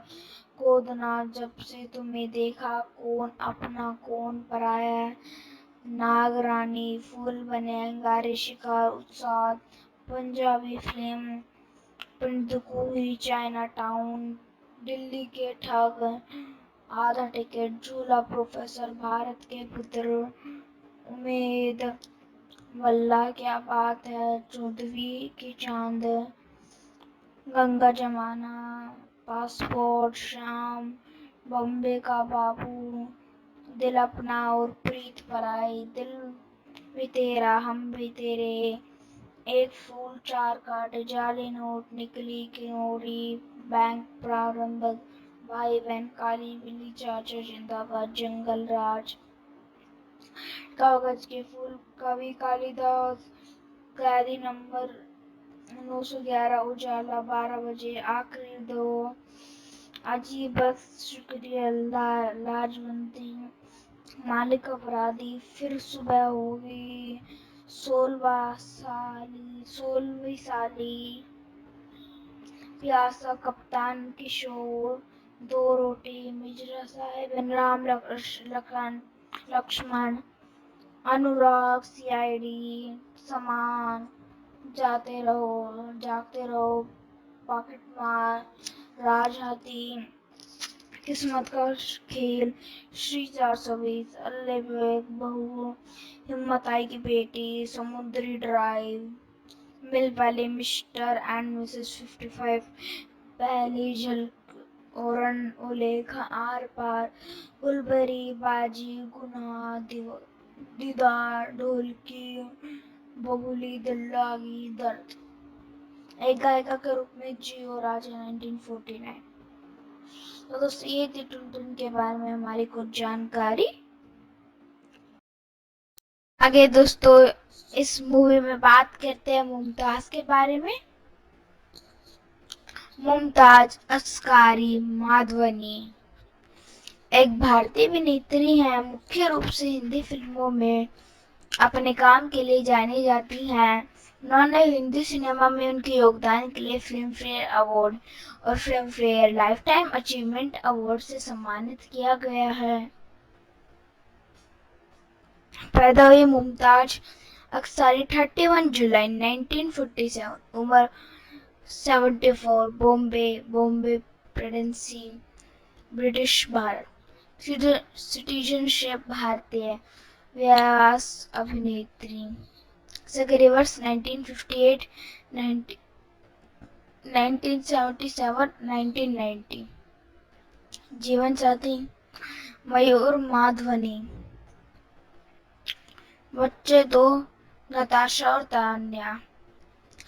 गोदना, जब से तुम्हें देखा, कौन अपना कौन पराया, नाग रानी, फूल बने अंगारे, शिकार, उत्साह, पंजाबी फिल्म, पंदकुही, चाइना टाउन, दिल्ली के ठग, आधा टिकट, झूला, प्रोफेसर, भारत के पुत्र, उम्मीद, वल्लाह क्या बात है, 14वीं की चांद, गंगा जमाना, पासपोर्ट, शाम, बॉम्बे का बाबू, दिल अपना और प्रीत पराई, दिल भी तेरा हम भी तेरे, एक फूल 4 काटे, जाली नोट, निकली किनोरी, बैंक प्रारंभ, भाई बहन, काली बिल्ली, चाचा जिंदाबाद, जंगल राज, कागज के फूल, कवि कालिदास, कैदी नंबर 911, उजाला, 12 बजे, आखिरी दो, अजीब, बस शुक्रिया, लाजवंती, मालिक अपराधी, फिर सुबह होगी, 16वीं साली, प्यासा कप्तान किशोर, दो रोटी, मिर्जा साहेब, राम लक्ष्मण, अनुराग, सीआईडी, समान, जागते रहो, पॉकेट मार, राजहाती, किस्मत का खेल, श्री 420, अल्ले विवेक, बहू, हिम्मत आई की बेटी, समुद्री ड्राइव, मिल वाले, मिस्टर एंड मिसेस 55, पहली झलक, ओरन उलेखा, आर पार, गुलबरी, बाजी, गुना, दीदार, ढोलकी, बबुली, दिल लागी, दर्द, एक गायिका के रूप में जियो राजा 1949। तो दोस्तों ये थी टुनटुन के बारे में हमारी कुछ जानकारी। आगे दोस्तों इस मूवी में बात करते हैं मुमताज के बारे में। मुमताज अस्कारी माधवनी एक भारतीय अभिनेत्री हैं। मुख्य रूप से हिंदी फिल्मों में अपने काम के लिए जानी जाती हैं। उन्होंने हिंदी सिनेमा में उनके योगदान के लिए फिल्म फेयर अवार्ड और film fair lifetime achievement award से सम्मानित किया गया है। पैदा हुई मुमताज अस्कारी 31 जुलाई 1947, उम्र 74, Bombay presidency, British Bharat, citizenship भारतीय, व्यास अभिनेत्री, सगरे वर्ष 1958, 1977, 1990, जीवन साथी मयूर माधवनी, बच्चे दो, नताशा और तान्या,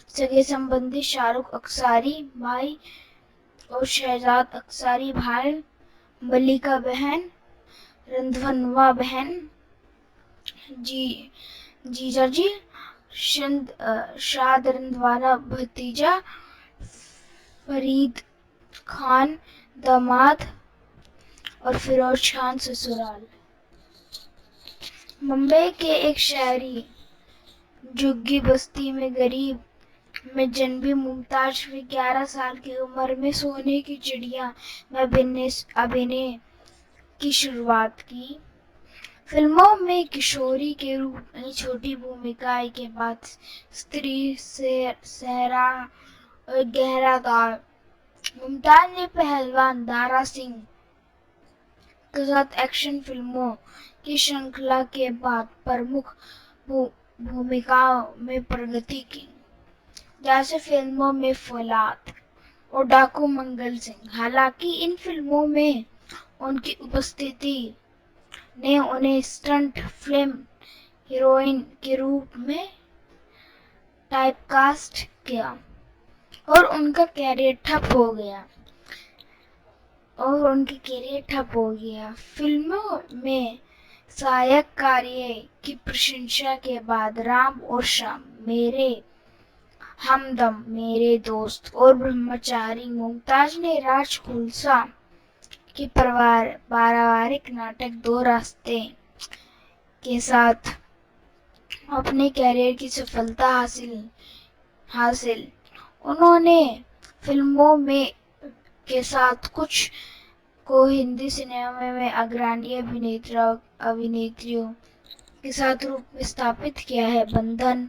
सगे संबंधी शाहरुख अस्कारी भाई और शहजाद अस्कारी भाई, मलिका बहन, रंधनवा बहन, जीजाजी, शाद रंधवाना भतीजा, फरीद खान दामाद और फिरोज खान ससुराल। मुंबई के एक शहरी झुग्गी बस्ती में गरीब में जन्मी मुमताज ने 11 साल की उम्र में सोने की चिड़िया में अभिनय की शुरुआत की। फिल्मों में किशोरी के रूप में छोटी भूमिकाएं के बाद स्त्री सहरा और गहरा गाल। मुमताज ने पहलवान दारा सिंह के साथ एक्शन फिल्मों की श्रृंखला के बाद प्रमुख भूमिकाओं में प्रगति की, जैसे फिल्मों में फौलाद और डाकू मंगल सिंह। हालांकि इन फिल्मों में उनकी उपस्थिति ने उन्हें स्टंट फिल्म हीरोइन के रूप में टाइपकास्ट किया और उनका कैरियर ठप हो गया। फिल्मों में सहायक कार्य की प्रशंसा के बाद राम और श्याम, मेरे हमदम, मेरे दोस्त और ब्रह्मचारी, मुमताज ने राज खुलसा के पारिवारिक नाटक दो रास्ते के साथ अपने कैरियर की सफलता हासिल। उन्होंने फिल्मों में के साथ कुछ को हिंदी सिनेमा में अग्रणी अभिनेत्रियों के साथ रूप में स्थापित किया है। बंधन,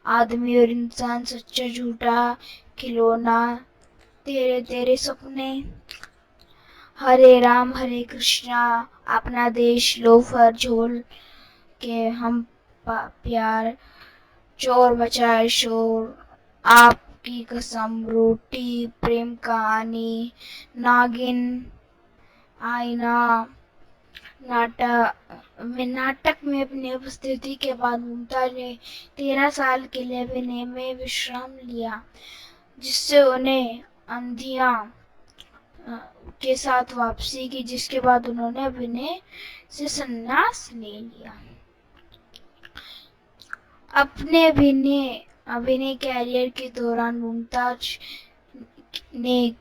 आदमी और इंसान, सच्चा झूठा, खिलौना, तेरे तेरे सपने, हरे राम हरे कृष्णा, अपना देश, लोफर, झोल के हम प्यार, चोर बचाए शोर, आपकी कसम, रोटी, प्रेम कहानी, नागिन, आईना। नाटक में अपनी उपस्थिति के बाद मुमताज ने 13 साल के लिए अभिनय में विश्राम लिया, जिससे उन्हें अंधिया के साथ वापसी की, जिसके बाद उन्होंने अभिनय से संन्यास ले लिया। अपने अभिनय कैरियर के दौरान मुमताज ने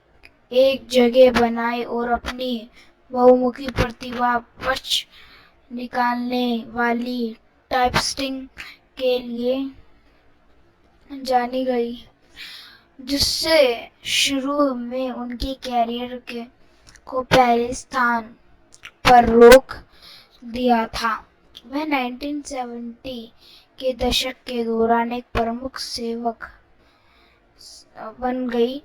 एक जगह बनाई और अपनी बहुमुखी प्रतिभा पच निकालने वाली टाइपकास्टिंग के लिए जानी गई, जिससे शुरू में उनके कैरियर को पहले स्थान पर रोक दिया था। वह 1970 के दशक के दौरान एक प्रमुख सेवक बन गई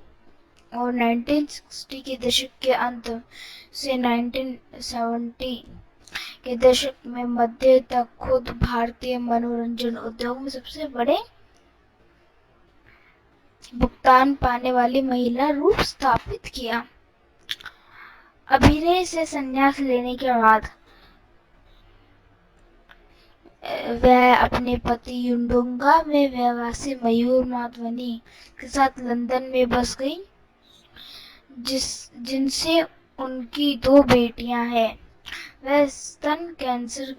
और 1960 के दशक के अंत से 1970 के दशक में मध्य तक खुद भारतीय मनोरंजन उद्योग में सबसे बड़े भुगतान पाने वाली महिला रूप स्थापित किया। अभिनय से संन्यास लेने के बाद वह अपने पति युंडोंगा में व्यवसायी मयूर माधवनी के साथ लंदन में बस गई, जिनसे उनकी 2 बेटियां हैं। वह स्तन कैंसर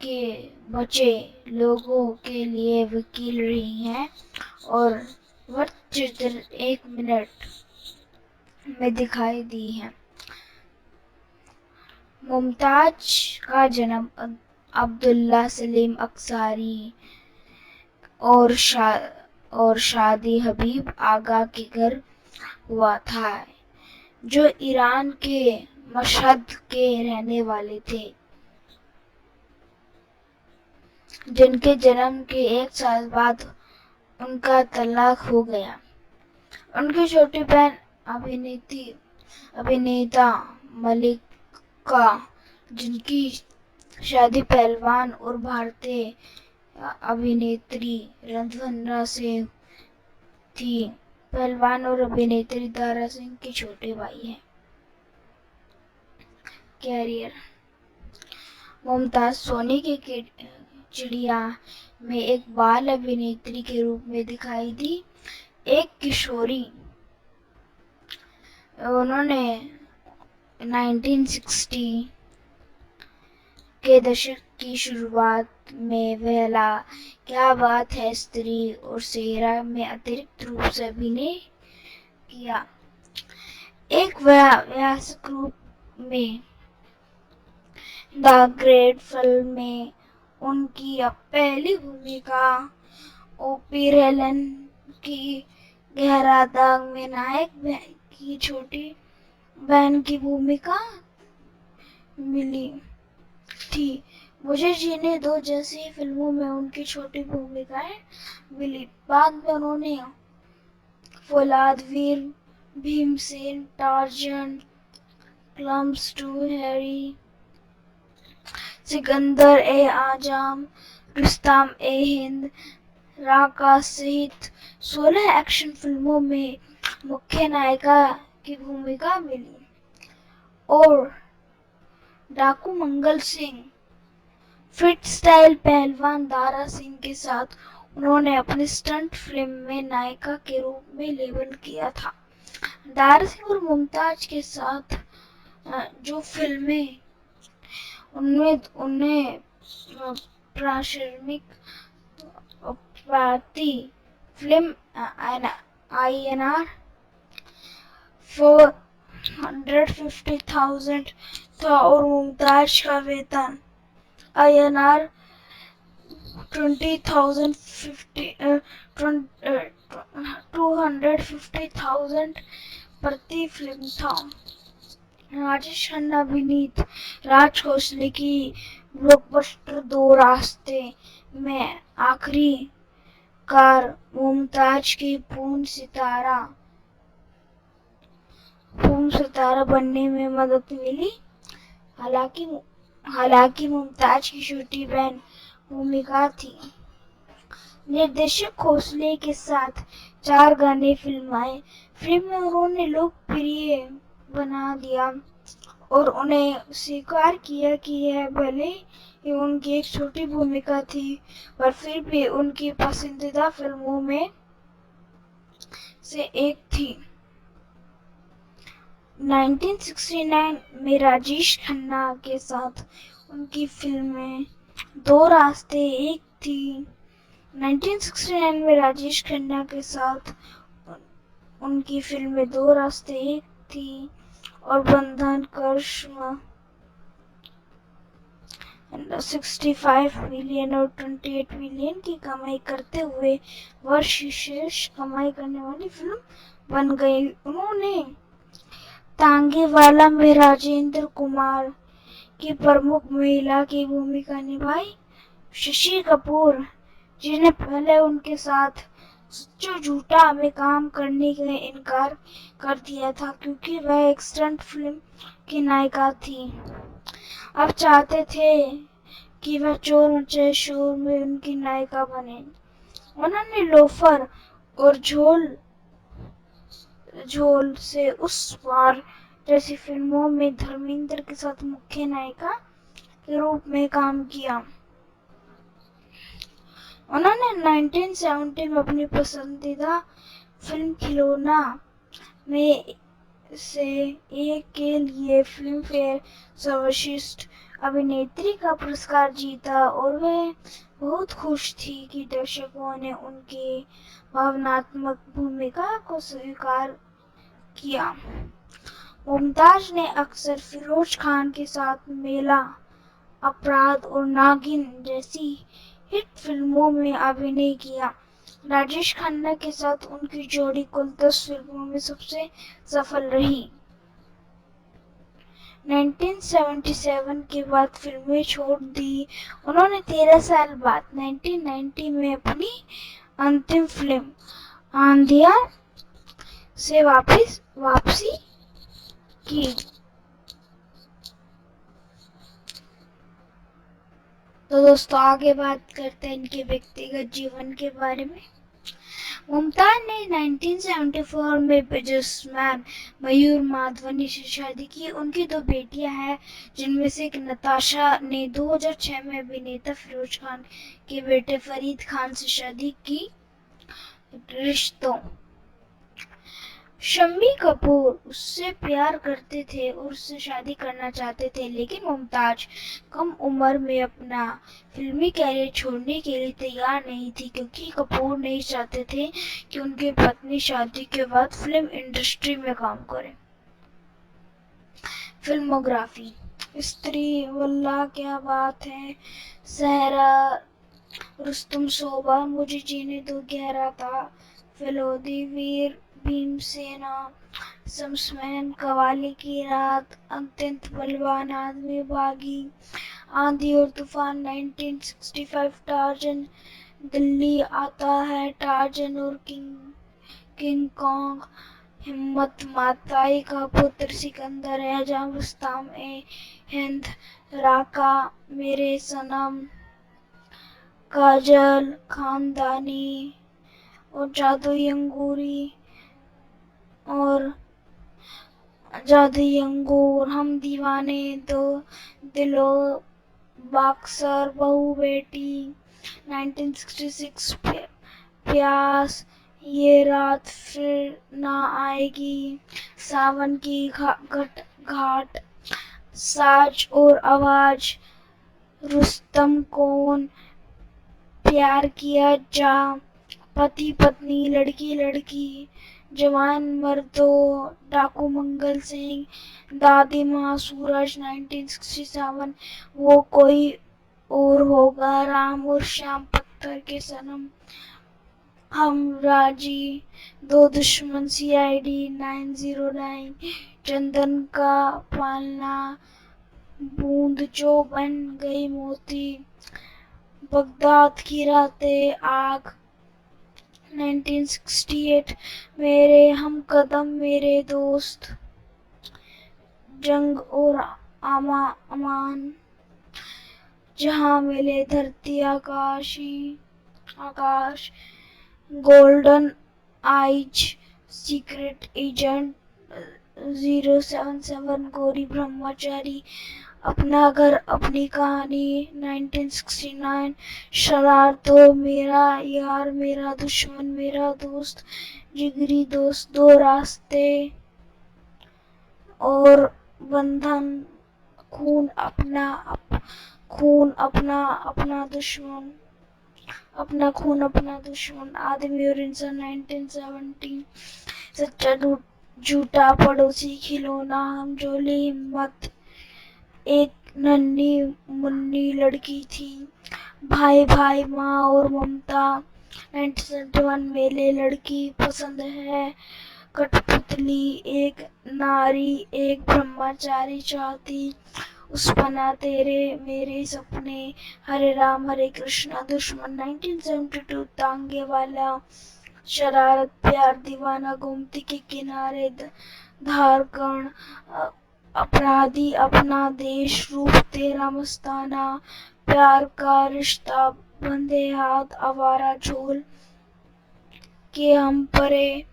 के बचे लोगों के लिए वकील रही हैं और वृत्तचित्र 1 मिनट में दिखाई दी है। मुमताज का जन्म अब्दुल्ला सलीम अंसारी और शादी हबीब आगा के घर हुआ था, जो ईरान के मशहद के रहने वाले थे, जिनके जन्म के 1 साल बाद उनका तलाक हो गया। उनकी छोटी बहन अभिनेता मलिका, जिनकी शादी पहलवान और भारतीय अभिनेत्री रणधीर से थी, पहलवान और अभिनेत्री दारा सिंह के छोटे भाई हैं। कैरियर। मुमताज सोनी के चिड़िया में एक बाल अभिनेत्री के रूप में दिखाई दी, एक किशोरी। उन्होंने 1960 के दशक की शुरुआत में वेला, क्या बात है स्त्री और सेहरा में अतिरिक्त रूप से अभिनय किया। एक वयस्क रूप में द ग्रेट फिल्म में उनकी पहली भूमिका, ओपी हेलन की गहरा दाग में नायक की छोटी बहन की भूमिका मिली थी। मुझे जीने दो जैसी फिल्मों में उनकी छोटी भूमिकाएं मिली। बाद में उन्होंने फौलाद, वीर, भीमसेन, टार्जन, क्लम्स 2, हैरी, सिकंदर ए आजम, रुस्तम ए हिंद, राका सहित 16 एक्शन फिल्मों में मुख्य नायिका की भूमिका मिली और डाकू मंगल सिंह, फिट स्टाइल पहलवान दारा सिंह के साथ उन्होंने अपनी स्टंट फिल्म में नायिका के रूप में लेबल किया था। दारा सिंह और मुमताज के साथ जो फिल्में उन्हें पारिश्रमिक पाती, फिल्म INR 450,000 था और मुमताज का वेतन INR 250,000 प्रति फिल्म था। राजेश खन्ना अभिनीत राज खोसले की ब्लॉकबस्टर 2 रास्ते में आखिरकार मुमताज की पूर्ण सितारा बनने में मदद मिली। हालांकि मुमताज की छोटी बहन भूमिका थी। निर्देशक खोसले के साथ 4 गाने फिल्माए। फिल्म में उन्होंने लोकप्रिय बना दिया और उन्हें स्वीकार किया कि यह भले ही उनकी एक छोटी भूमिका थी, पर फिर भी उनकी पसंदीदा फिल्मों में से एक थी। 1969 में राजेश खन्ना के साथ उनकी फिल्में 2 रास्ते एक थी। 1969 में राजेश खन्ना के साथ उनकी फिल्में 2 रास्ते एक थी और बंधन, करिश्मा, 65 मिलियन और 28 मिलियन की कमाई करते हुए वर्ष की श्रेष्ठ कमाई करने वाली फिल्म बन गई। उन्होंने तांगेवाला में राजेंद्र कुमार की प्रमुख महिला की भूमिका निभाई। शशि कपूर, जिन्हें पहले उनके साथ सच्चा झूठा में काम करने के लिए इनकार कर दिया था क्योंकि वह एक स्टंट फिल्म की नायिका थी, अब चाहते थे कि वह चोर मचाए शोर में उनकी नायिका बने। उन्होंने लोफर और झोल से उस पार जैसी फिल्मों में धर्मेंद्र के साथ मुख्य नायिका के रूप में काम किया। उन्होंने 1970 में अपनी पसंदीदा फिल्म खिलौना में से एक के लिए फिल्म फेयर सर्वश्रेष्ठ अभिनेत्री का पुरस्कार जीता और वे बहुत खुश थी कि दर्शकों ने उनकी भावनात्मक भूमिका को स्वीकार किया। मुमताज ने अक्सर फिरोज खान के साथ मेला, अपराध और नागिन जैसी हिट फिल्मों में अभिनय किया। राजेश खन्ना के साथ उनकी जोड़ी कुल 10 फिल्मों में सबसे सफल रही। 1977 के बाद फिल्में छोड़ दी। उन्होंने 13 साल बाद 1990 में अपनी अंतिम फिल्म आंधिया से वापसी की। तो दोस्तों आगे बात करते हैं इनके व्यक्तिगत जीवन के बारे में। मुमताज ने 1974 में बिजनेसमैन मयूर माधवनी से शादी की। उनकी 2 बेटियां हैं, जिनमें से एक नताशा ने 2006 में अभिनेता फिरोज खान के बेटे फरीद खान से शादी की। रिश्तों, शम्मी कपूर उससे प्यार करते थे और उससे शादी करना चाहते थे, लेकिन मुमताज कम उम्र में अपना फिल्मी कैरियर छोड़ने के लिए तैयार नहीं थी क्योंकि कपूर नहीं चाहते थे कि उनकी पत्नी शादी के बाद फिल्म इंडस्ट्री में काम करे। फिल्मोग्राफी, स्त्री, वल्लाह क्या बात है, सहरा, रुस्तुम शोभा, मुझे जीने दो, गहरा था, फिलौदी, वीर, भीमसेना, शमसमैन, कवाली की रात, अत्यंत बलवान आदमी, बागी, आंधी और तूफान, 1965, टार्जन, दिल्ली आता है, टार्जन और किंग कॉन्ग, हिम्मत माताई का पुत्र, सिकंदर, एजाम, रुस्तम ए हिंद, राका, मेरे सनम, काजल, खानदानी और जादुई अंगूर, हम दीवाने, दो दिलो, बॉक्सर, बहू बेटी, 1966, प्यास, ये रात फिर ना आएगी, सावन की घाट, साज और आवाज, रुस्तम कौन, प्यार किया जा, पति पत्नी, लड़की लड़की, जवान मर्दों, डाकू मंगल सिंह, दादी माँ, सूरज, 1967, वो कोई और होगा, राम और श्याम, पत्थर के सनम, हम राजी, दो दुश्मन, CID 909, चंदन का पालना, बूंद जो बन गई मोती, बगदाद की रातें, आग, 1968, मेरे हमकदम, मेरे दोस्त, जंग और अमान, जहां मिले धरती आकाश, गोल्डन आइज, सीक्रेट एजेंट 077, गोरी ब्रह्मचारी, अपना घर अपनी कहानी, 1969, शरारतों, मेरा यार मेरा दुश्मन मेरा दोस्त, जिगरी दोस्त, दो रास्ते और बंधन, खून अपना दुश्मन, अपना खून अपना दुश्मन, आदमी और इंसान, 1970, सच्चा झूठा, पड़ोसी, खिलौना, हम जोली, हिम्मत, एक नन्ही मुन्नी लड़की थी, भाई भाई माँ और ममता। 1971 मेले लड़की पसंद है, कठपुतली एक नारी एक ब्रह्मचारी चाहती, उस पना तेरे मेरे सपने, हरे राम हरे कृष्णा दुश्मन। 1972 तांगे वाला, शरारत प्यार दीवाना, गोमती के किनारे, धारकण, अपराधी अपना देश, रूप तेरा मस्ताना, प्यार का रिश्ता, बंधे हाथ, आवारा झोल के हम परे।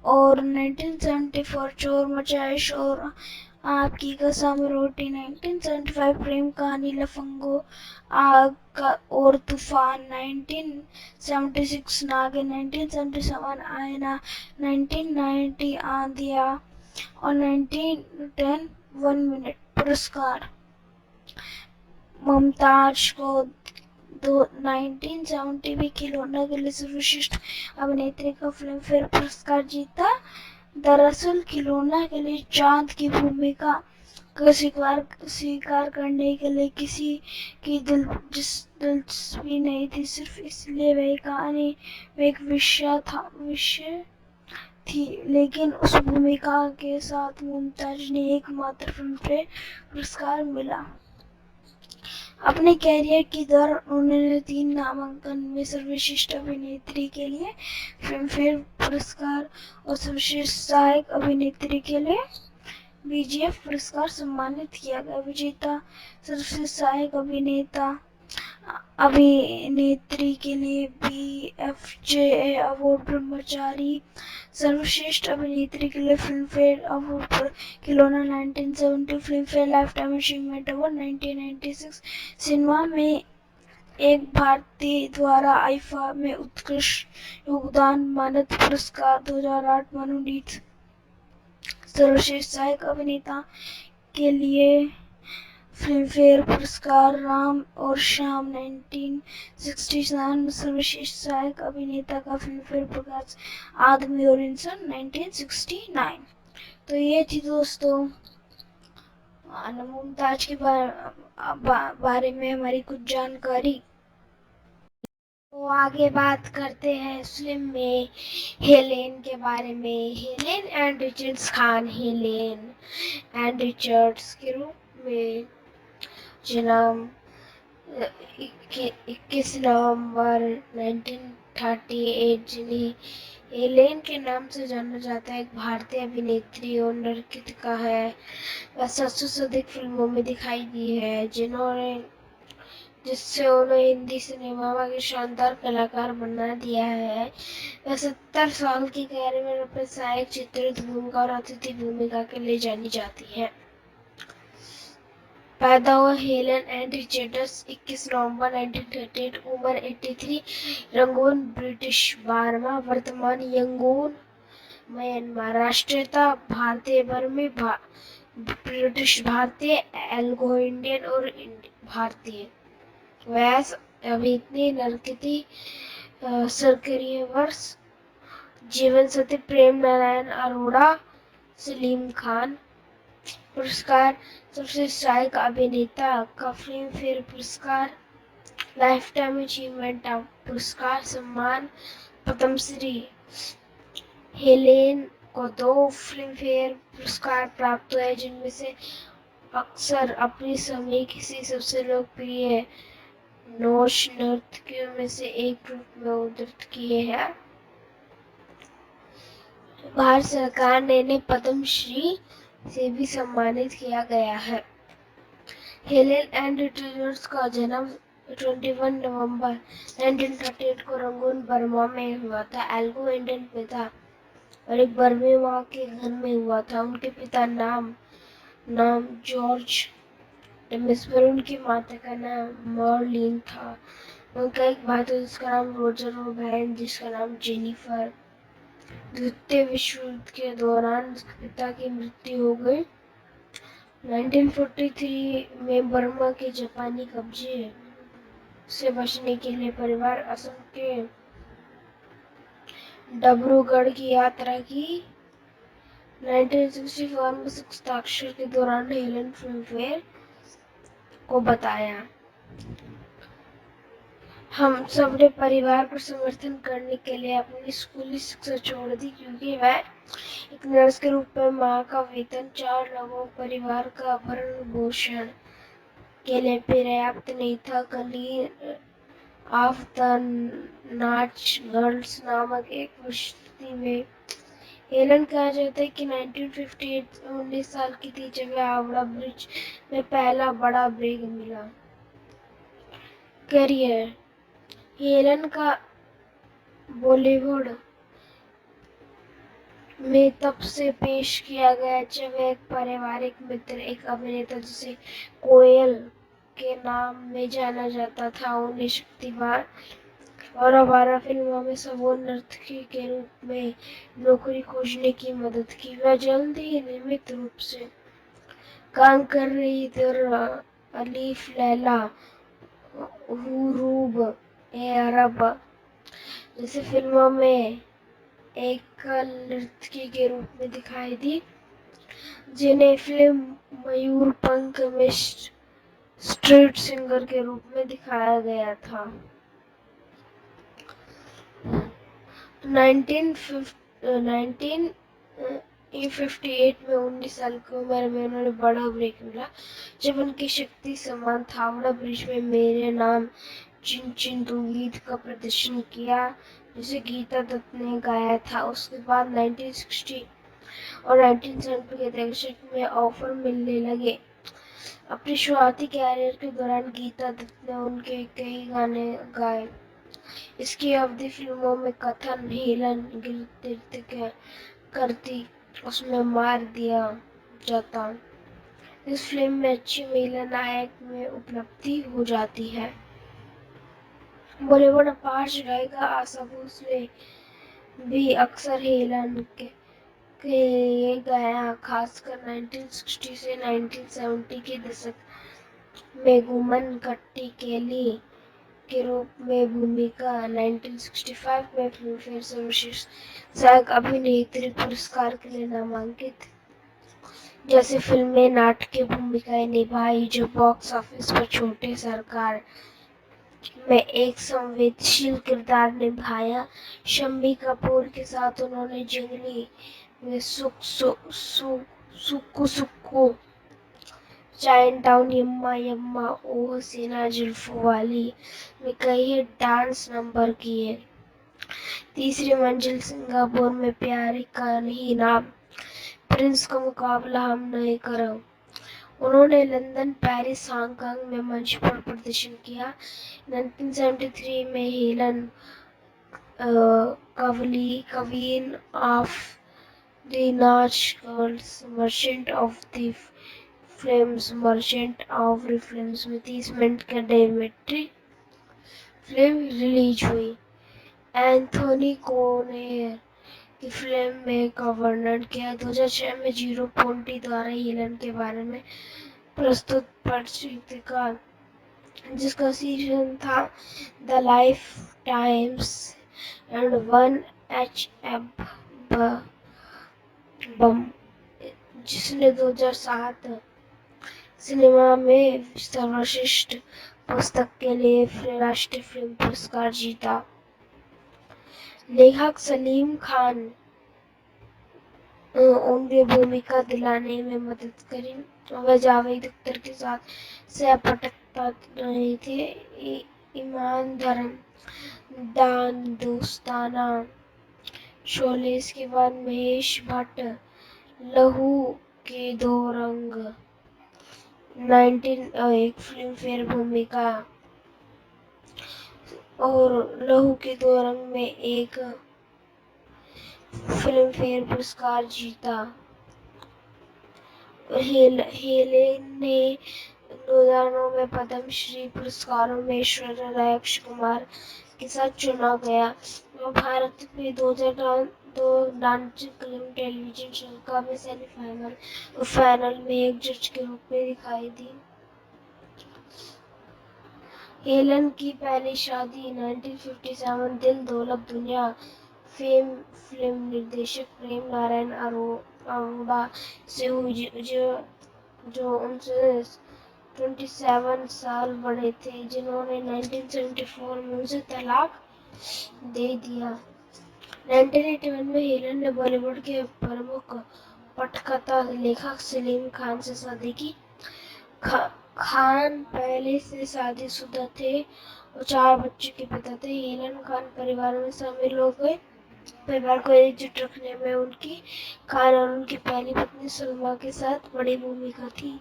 और 1974 चोर मचाए शोर, आपकी कसम रोटी। 1975 प्रेम कहानी लफंगो, आग का और तूफान। 1976 नागिन। 1977 आईना। 1990 आंधिया और 1910 1 मिनट पुरस्कार। मुमताज को 1970 में खिलौना के लिए सर्वश्रेष्ठ अभिनेत्री का फिल्म फेयर पुरस्कार जीता। दरअसल खिलौना के लिए चांद की भूमिका को स्वीकार करने के लिए किसी की दिलचस्पी नहीं थी, सिर्फ इसलिए वह कहानी में एक विषय थी। लेकिन उस भूमिका के साथ मुमताज ने एकमात्र फिल्मफेयर पुरस्कार मिला। अपने कैरियर के दौरान उन्होंने 3 नामांकन में सर्वश्रेष्ठ अभिनेत्री के लिए फिल्मफेयर पुरस्कार और सर्वश्रेष्ठ सहायक अभिनेत्री के लिए बीजीएफ पुरस्कार सम्मानित किया गया। विजेता सर्वश्रेष्ठ सहायक अभिनेत्री के लिए BFJA अवार्ड ब्रह्मचारी, सर्वश्रेष्ठ अभिनेत्री के लिए फिल्मफेयर अवार्ड पर खिलौना। 1970 Filmfare lifetime achievement award. 1996 cinema में एक भारतीय द्वारा आईफा में उत्कृष्ट योगदान मानद पुरस्कार। 2008 मनोनीत सर्वश्रेष्ठ सहायक अभिनेता के लिए फिल्मफेयर पुरस्कार। राम और श्याम 1967 सर्वश्रेष्ठ सहायक अभिनेता का फिल्मफेयर पुरस्कार। आदमी और इंसान 1969। तो ये थी दोस्तों मुमताज के बारे में हमारी कुछ जानकारी। तो आगे बात करते हैं फिल्म में हेलेन के बारे में। Helen and Richards Khan Helen and Richards के रूप में जन्म 21 नवंबर 1938, जिन्हें हेलेन के नाम से जाना जाता है, एक भारतीय अभिनेत्री और नर्तकिका है। वह 700 से अधिक फिल्मों में दिखाई दी है, जिससे उन्हें हिंदी सिनेमा में शानदार कलाकार बना दिया है। वह 70 साल की कैरियर में अपने सहायक चित्रित भूमिका और अतिथि भूमिका के लिए जानी जाती है। पैदा हुआ हेलेन एंड रिचर्ड्स 21 नवंबर 1938, उम्र 83, रंगून ब्रिटिश बार्मा, वर्तमान यंगून म्यांमार, राष्ट्रीयता भारतीय, बर्मी ब्रिटिश भारतीय, एल्गो इंडियन और भारतीय। वयस अभिनेत्री नर्तकी, सक्रिय वर्ष, जीवन साथी प्रेम नारायण अरोड़ा, सलीम खान। पुरस्कार सर्वश्रेष्ठ सहायक अभिनेता का फिल्मफेयर पुरस्कार, लाइफटाइम अचीवमेंट पुरस्कार, सम्मान पद्मश्री। हेलेन को 2 फिल्मफेयर पुरस्कार प्राप्त हुए, जिनमें से अक्सर अपने समय किसी सबसे लोकप्रिय नौश नर्तकियों में से एक रूप में उद्धृत किए हैं। भारत सरकार ने इन्हें पद्मश्री से भी सम्मानित किया गया है। हेलेन एंड रिचर्ड्स का जन्म 21 नवंबर 1938 को रंगून बर्मा में हुआ था। एल्गो इंडियन पिता और एक बर्मी माँ के घर में हुआ था। उनके पिता नाम जॉर्ज डेमिस्पर, उनकी माता का नाम मॉर्लिन था। उनका एक भाई था जिसका नाम रोजर और बहन जिसका नाम जेनिफर। द्वितीय विश्व युद्ध के दौरान उसके पिता की मृत्यु हो गई। 1943 में बर्मा के जापानी कब्जे से बचने के लिए परिवार असम के डिब्रूगढ़ की यात्रा की। 1964 में हस्ताक्षर के दौरान हेलेन फिल्मफेयर को बताया। हम सबने परिवार पर समर्थन करने के लिए अपनी स्कूली शिक्षा छोड़ दी, क्योंकि वह एक नर्स के रूप में माँ का वेतन 4 लोगों परिवार का भरण पोषण के लिए पर्याप्त नहीं था। कलीन ऑफ द नाच गर्ल्स नामक एक प्रस्तुति में हेलन कहा जाता है कि 1958 में 19 साल की थी जब वह हावड़ा ब्रिज में पहला बड़ा ब्रेक मिला। करियर हेलन का बॉलीवुड में तब से पेश किया गया जब एक पारिवारिक मित्र, एक अभिनेता जिसे कोयल के नाम में जाना जाता था, उन्हें शक्तिमान और आवारा फिल्मों में सबों नर्तकी के रूप में नौकरी खोजने की मदद की। वह जल्द ही नियमित रूप से काम कर रही थी और अलीफ लैला, हुरूब ए अरब जैसे फिल्मों में एक नर्तकी के रूप में दिखाई दी, जिन्हें फिल्म मयूरपंख में स्ट्रीट सिंगर के रूप में दिखाया गया था। 1958 में 19 साल की उम्र में उन्हें बड़ा ब्रेक मिला जब उनकी शक्ति समान हावड़ा ब्रिज में मेरे नाम चिन चिन तू गीत का प्रदर्शन किया, जिसे गीता दत्त ने गाया था। उसके बाद 1960 और 1970 के दशक में ऑफर मिलने लगे। अपनी शुरुआती कैरियर के दौरान गीता दत्त ने उनके कई गाने गाए। इसकी अवधि फिल्मों में कथन हेलन नृत्य करती, उसमें मार दिया जाता। इस फिल्म में अच्छी महिला नायक में उपलब्धि हो जाती है। बॉलीवुड पार्श्व गायिका आशा भोसले भी अक्सर हेलन के लिए गाया, खासकर 1960 से 1970 के दशक में गुमन कट्टी केली के रूप में भूमिका। 1965 में फिल्मफेयर सर्वश्रेष्ठ सहायक अभिनेत्री पुरस्कार के लिए नामांकित जैसे फिल्में नाटकीय भूमिकाएं निभाई, जो बॉक्स ऑफिस पर छोटे सरकार में एक संवेदनशील किरदार निभाया। शम्मी कपूर के साथ उन्होंने जंगली में सुक्कू सुक्कू, चाइनाटाउन, यम्मा यम्मा, ओ हसीना जुल्फों वाली में कई हिट डांस नंबर किए। तीसरी मंजिल सिंगापुर में प्यार का नहीं नाम, प्रिंस का मुकाबला हम नहीं करो। उन्होंने लंदन, पेरिस, हांगकांग में मंच पर प्रदर्शन किया। 1973 में हेलन क्वीन ऑफ द नाच girls, merchant of the films, merchant of the films में 30 मिनट का डॉक्यूमेंट्री फिल्म रिलीज हुई। एंथोनी कोनेर की फिल्म में का वर्णन किया। 2006 में जीरो पोंटी द्वारा हेलन के बारे में प्रस्तुत पत्रिका, जिसका शीर्षक था the life times and one H F. Bomb, जिसने 2007 सिनेमा में सर्वश्रेष्ठ पुस्तक के लिए राष्ट्रीय फिल्म पुरस्कार जीता। लेखक सलीम खान उन्हें भूमिका दिलाने में मदद करी। वह जावेद अख्तर के साथ सहपटकता रहे थे। ईमान, धर्म, दान, दोस्ताना, शोले, इसके बाद महेश भट्ट, लहू के दो रंग, एक फिल्म फेयर भूमिका और लहू के दो रंग में एक फिल्म फेयर पुरस्कार जीता। हेलेन ने 2009 में पद्म श्री पुरस्कारों में ऐश्वर्या राय, अक्षय कुमार के साथ चुना गया। वह भारत में 2002 डांसिंग क्वीन टेलीविजन शो का भी सेमीफाइनल और फाइनल में एक जज के रूप में दिखाई दी। हेलन की पहली शादी 1957 दिल दौलत दुनिया फेम फिल्म निर्देशक प्रेम नारायण अरोड़ा से हुई, जो उनसे 27 साल बड़े थे, जिन्होंने 1974 में उसे तलाक दे दिया। 1981 में हेलन ने बॉलीवुड के प्रमुख पटकथा लेखक सलीम खान से शादी की। खान पहले से शादीशुदा थे और 4 बच्चों के पिता थे। हेलन खान परिवार में शामिल हो गए। परिवार को एकजुट रखने में उनकी खान और उनकी पहली पत्नी सलमा के साथ बड़ी भूमिका थी।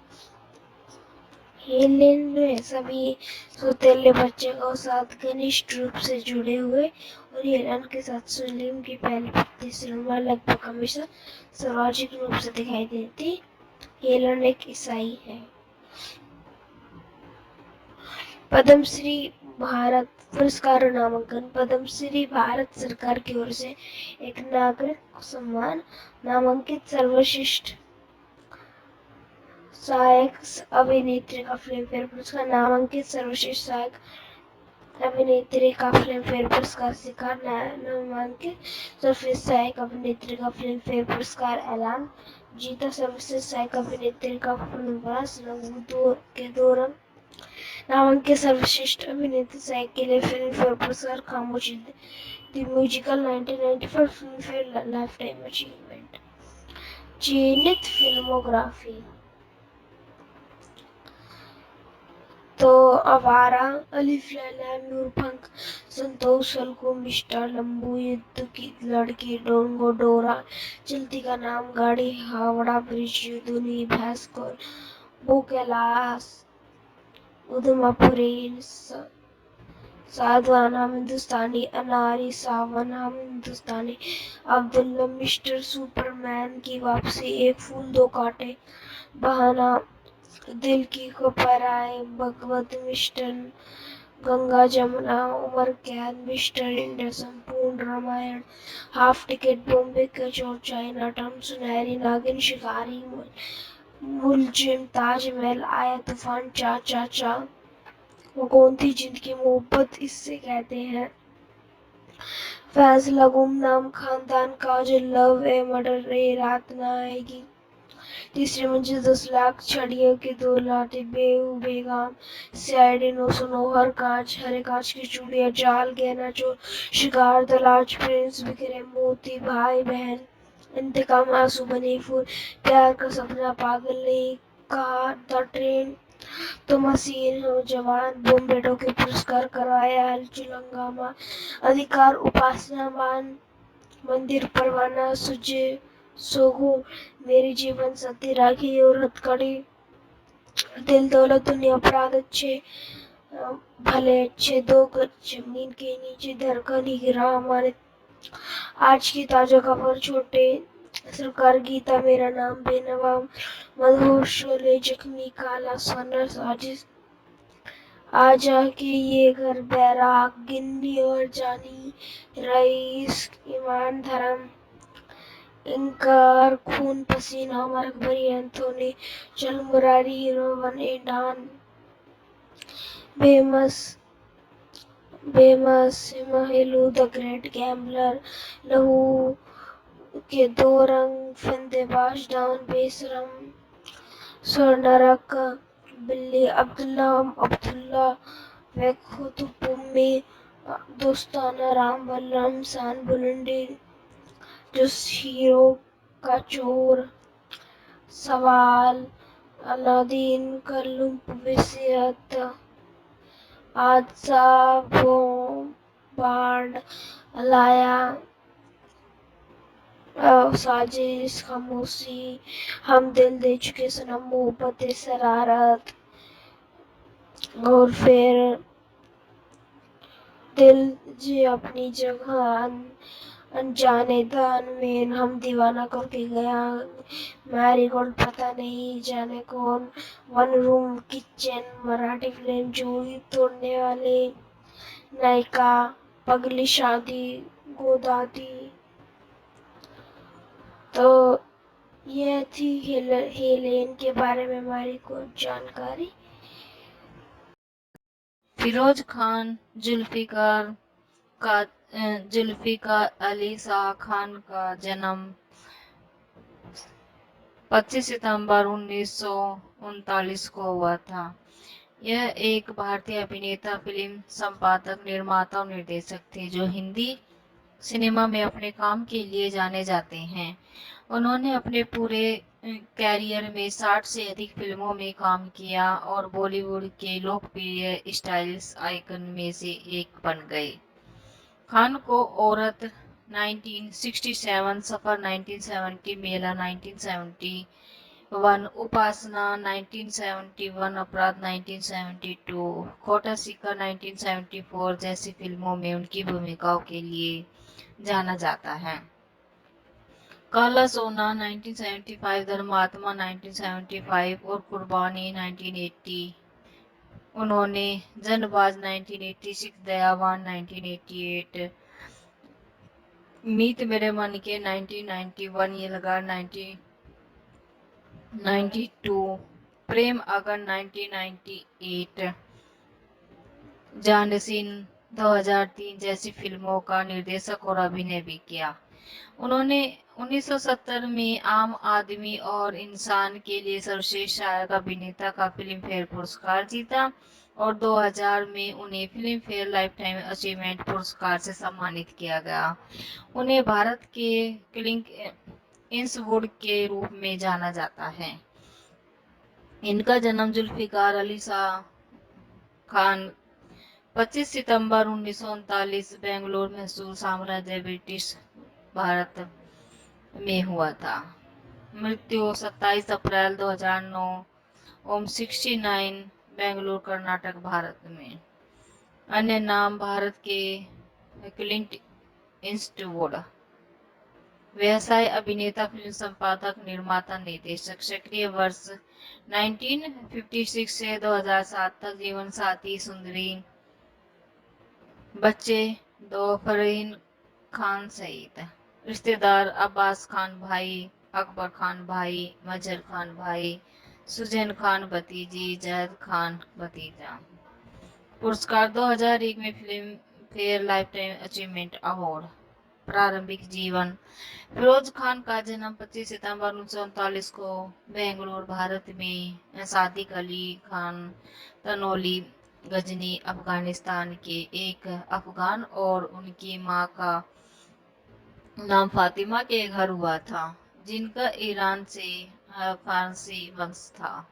हेलेन ने सभी सौतेले बच्चों के साथ घनिष्ठ रूप से जुड़े हुए और हेलन के साथ सलीम की पहली पत्नी सलमा लगभग हमेशा सार्वजनिक रूप से दिखाई देती। हेलन एक ईसाई है। पद्मश्री भारत पुरस्कार नामांकन। पद्मश्री भारत सरकार की ओर से एक नागरिक सम्मान। नामांकित सर्वश्रेष्ठ सहायक अभिनेत्री का फिल्मफेयर पुरस्कार। नामांकित सर्वश्रेष्ठ सहायक अभिनेत्री का फिल्मफेयर पुरस्कार शिकार। नामांकित सर्वश्रेष्ठ सहायक अभिनेत्री का फिल्मफेयर पुरस्कार ऐलान। जीता सर्वश्रेष्ठ सहायक अभिनेत्री का फिल्मफेयर के दौरान। नामांकित सर्वश्रेष्ठ अभिनेत्री सहायक के लिए फिल्मफेयर पुरस्कार खामोशी the musical 1994 Filmfare lifetime achievement. चयनित फिल्मोग्राफी तो आवारा, अलिफ लैला, नूरपंख, संतोष सलको, मिस्टर लंबू, युद्ध की लड़की, डोंगो डोरा, चलती का नाम, गाड़ी, हावड़ा ब्रिज, युद्धनी, भास्कर, कैलाश, उदमापुरी, साधवाना हिंदुस्तानी, अनारी, सावन हम हिंदुस्तानी, अब्दुल्ला, मिस्टर सुपरमैन की वापसी, एक फूल दो कांटे, बहाना, दिल की खबर आए, भगवत, मिस्टर गंगा जमुना, उमर कैद, मिस्टर इंडिया, संपूर्ण रामायण, हाफ टिकट, बॉम्बे का चोर, चाइना टाउन, सुनहरी नागिन, शिकारी, मुलजिम, ताजमहल, आया तूफान, चा चा चा, वो कौन थी जिंदगी मोहब्बत इससे कहते हैं, फैसला, गुमनाम, खानदान, काजल, लव ए मर्डर, ए रात ना आएगी, तीसरी मंजिल, 10 लाख, छड़ियों के 2 लाटे, बेगाम, सीआईडी 909, हर कांच, हरे कांच की चूड़ियां, जाल, गहना चोर, शिकार, तलाश, प्रिंस, बिखरे मोती, भाई बहन, इंतकाम, आंसू बने फूल, प्यार का सपना, पागल नहीं कहा, द ट्रेन, तुम हसीन हो, जवान, बॉम्बे के पुरस्कार, कराया, हलचल, हंगामा, अधिकार, उपासना, मान, मंदिर, परवाना, सुजे सोगो, मेरी जीवन साथी, राखी और हथकड़ी, दिल दौलत दुनिया, अपराध अच्छे भले अच्छे, 2 गज जमीन के नीचे, धड़कन ही गिरा हमारे, आज की ताजा खबर, छोटे सरकार, गीता, मेरा नाम, बेनवा, मदहोश, शोले, जख्मी, काला सोना, साजिश, आजा के ये घर, बैराग, गिन्नी और जानी, रईस, ईमान, धर्म, इनकार, खून पसीना, अमर अकबरी, एंथोनी, चल मुरारी, हीरो बने डान, बेमस, महलू, द ग्रेट गैम्बलर, लहू के 2 रंग, फंदेबाज, डाउन, बेशरम, स्वर्णरक, बिल्ली, अब्दुल्ला, वेखुतुपुम्मी, दोस्ताना, राम बलराम, सान बुलंदी, जोस हीरो का चोर, सवाल, अलादीन, कल्लुम, विसियत, हादसा, बाढ़, अलाया, साजिश, खामोशी, हम दिल दे चुके सनम, मोहब्बत, शरारत, और फिर दिल जी अपनी जगह, अनजाने दान में, हम दीवाना करके गया, मैरीगोल्ड, पता नहीं जाने कौन, one room kitchen, Marathi film, जोड़ी तोड़ने वाले, नायिका, पगली शादी, गोदादी। तो यह थी हेलेन के बारे में हमारी कुछ जानकारी।
फिरोज खान जुल्फिकार अली शाह खान का जन्म 25 सितंबर 1939 को हुआ था। यह एक भारतीय अभिनेता, फिल्म संपादक, निर्माता और निर्देशक थे जो हिंदी सिनेमा में अपने काम के लिए जाने जाते हैं। उन्होंने अपने पूरे कैरियर में 60 से अधिक फिल्मों में काम किया और बॉलीवुड के लोकप्रिय स्टाइल्स आइकन में से एक बन गए। खान को औरत 1967, सफर 1970, मेला 1971, उपासना 1971, अपराध 1972, खोटा सिक्का 1974 जैसी फिल्मों में उनकी भूमिकाओं के लिए जाना जाता है। काला सोना 1975, धर्मात्मा 1975 और कुर्बानी 1980। उन्होंने जनबाज 1986, दयावान 1988, मीत मेरे मन के 1991, ये लगा 1992, प्रेम अगन 1998, जानसीन 2003 जैसी फिल्मों का निर्देशक और अभिनय भी किया। उन्होंने 1970 में आम आदमी और इंसान के लिए सर्वश्रेष्ठ सहायक अभिनेता का फिल्म फेयर पुरस्कार जीता और 2000 में उन्हें फिल्म फेयर लाइफटाइम अचीवमेंट पुरस्कार से सम्मानित किया गया। उन्हें भारत के क्लिंट ईस्टवुड के रूप में जाना जाता है। इनका जन्म जुल्फिकार अली शाह खान 25 सितंबर 1939 बेंगलोर, मैसूर साम्राज्य, ब्रिटिश भारत में हुआ था। मृत्यु 27 अप्रैल 2009, ओम 69, बेंगलुरु, कर्नाटक, भारत में। अन्य नाम भारत के क्लिंट ईस्टवुड। व्यवसाय अभिनेता, फिल्म संपादक, निर्माता, निर्देशक। सक्रिय वर्ष 1956 से 2007 तक। जीवन साथी सुंदरी, बच्चे 2 फरहीन खान सहित। रिश्तेदार अब्बास खान भाई, अकबर खान भाई, मजहर खान भाई, सुजैन खान भतीजी, जैद खान भतीजा। पुरस्कार 2001 में film fair lifetime achievement award. प्रारंभिक जीवन। फिरोज खान का जन्म 25 सितंबर 1939 को बेंगलुरु, भारत में। सादिक अली खान तनोली, गजनी, अफगानिस्तान के एक अफगान और उनकी मां का नाम फातिमा के घर हुआ था, जिनका ईरान से फारसी वंश था।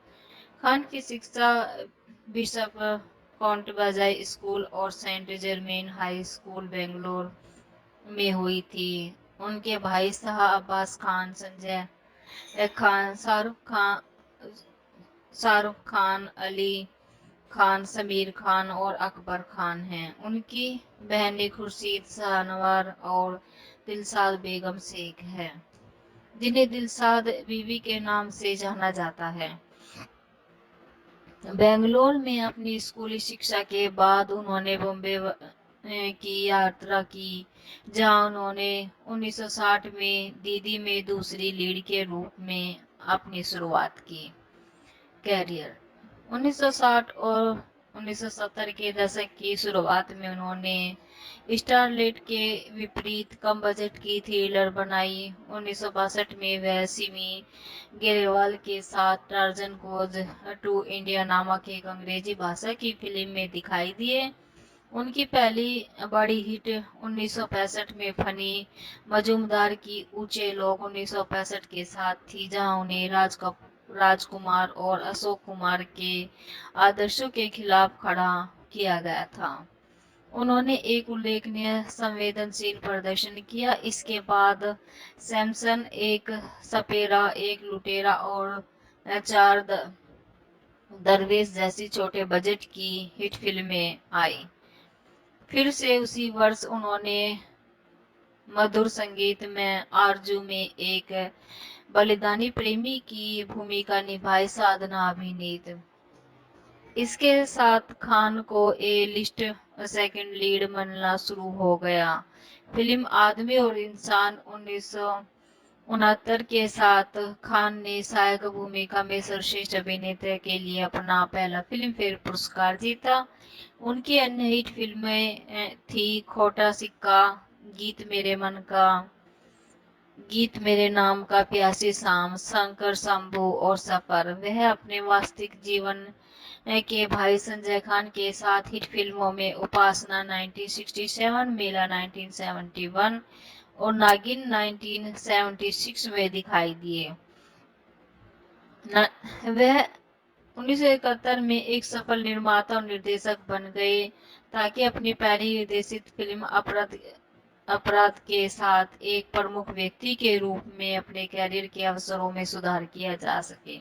खान की शिक्षा बिशप काउंटबाजाई स्कूल और saint Germain high school Bangalore में हुई थी। उनके भाई शाह अब्बास खान, संजय खान, शाहरुख खान, अली खान, समीर खान और अकबर खान हैं। उनकी बहनें खुर्शीद, शाहनवार और दिलशाद बेगम शेख है, जिन्हें दिलशाद बीवी के नाम से जाना जाता है। बेंगलोर में अपनी स्कूली शिक्षा के बाद उन्होंने बॉम्बे की यात्रा की, जहां उन्होंने 1960 में दीदी में दूसरी लीड के रूप में अपनी शुरुआत की। कैरियर 1960 और 1970 के दशक की शुरुआत में उन्होंने स्टारलाइट के विपरीत कम बजट की थ्रिलर बनाई। 1962 में वह सिमी ग्रेवाल के साथ टार्जन गोज टू इंडिया नामक एक अंग्रेजी भाषा की फिल्म में दिखाई दिए। उनकी पहली बड़ी हिट 1965 में फनी मजूमदार की ऊंचे लोग 1965 के साथ थी, जहां उन्हें राजकुमार और अशोक कुमार के आदर्शों के खिलाफ खड़ा किया गया था। उन्होंने एक उल्लेखनीय संवेदनशील प्रदर्शन किया। इसके बाद सैमसन, एक सपेरा, एक लुटेरा और 4 दरवेश जैसी छोटे बजट की हिट फिल्में आई। फिर से उसी वर्ष उन्होंने मधुर संगीत में आरजू में एक बलिदानी प्रेमी की भूमिका निभाई, साधना अभिनीत। इसके साथ खान को ए लिस्ट सेकंड लीड मिलना शुरू हो गया। फिल्म आदमी और इंसान 1969 के साथ खान ने सहायक भूमिका में सर्वश्रेष्ठ अभिनेता के लिए अपना पहला फिल्म फेयर पुरस्कार जीता। उनकी अन्य हिट फिल्में थी खोटा सिक्का, गीत मेरे मन का, गीत मेरे नाम का, प्यासी शाम, शंकर शंभू और सफर। वह अपने वास्तविक जीवन के भाई संजय खान के साथ हिट फिल्मों में उपासना 1967, मेला 1971 और नागिन 1976 में दिखाई दिए। वह 1971 में एक सफल निर्माता और निर्देशक बन गए ताकि अपनी पहली निर्देशित फिल्म अपराध के साथ एक प्रमुख व्यक्ति के रूप में अपने कैरियर के अवसरों में सुधार किया जा सके।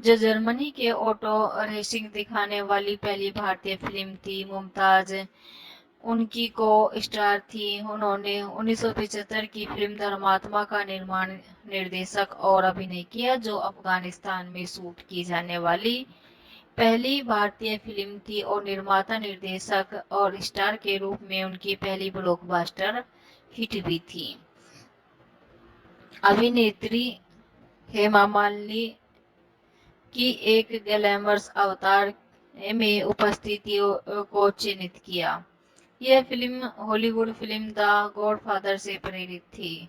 जो जर्मनी के ऑटो रेसिंग दिखाने वाली पहली भारतीय फिल्म थी। मुमताज उनकी को स्टार थी। उन्होंने 1975 की फिल्म धर्मात्मा का निर्माण, निर्देशक और अभिनय किया, जो अफगानिस्तान में शूट की जाने वाली पहली भारतीय फिल्म थी और निर्माता, निर्देशक और स्टार के रूप में उनकी पहली ब्लॉकबस्टर हिट भी थी। अभिनेत्री हेमा मालिनी की एक ग्लैमरस अवतार में उपस्थितियों को चिन्हित किया। यह film Hollywood film the godfather से प्रेरित थी।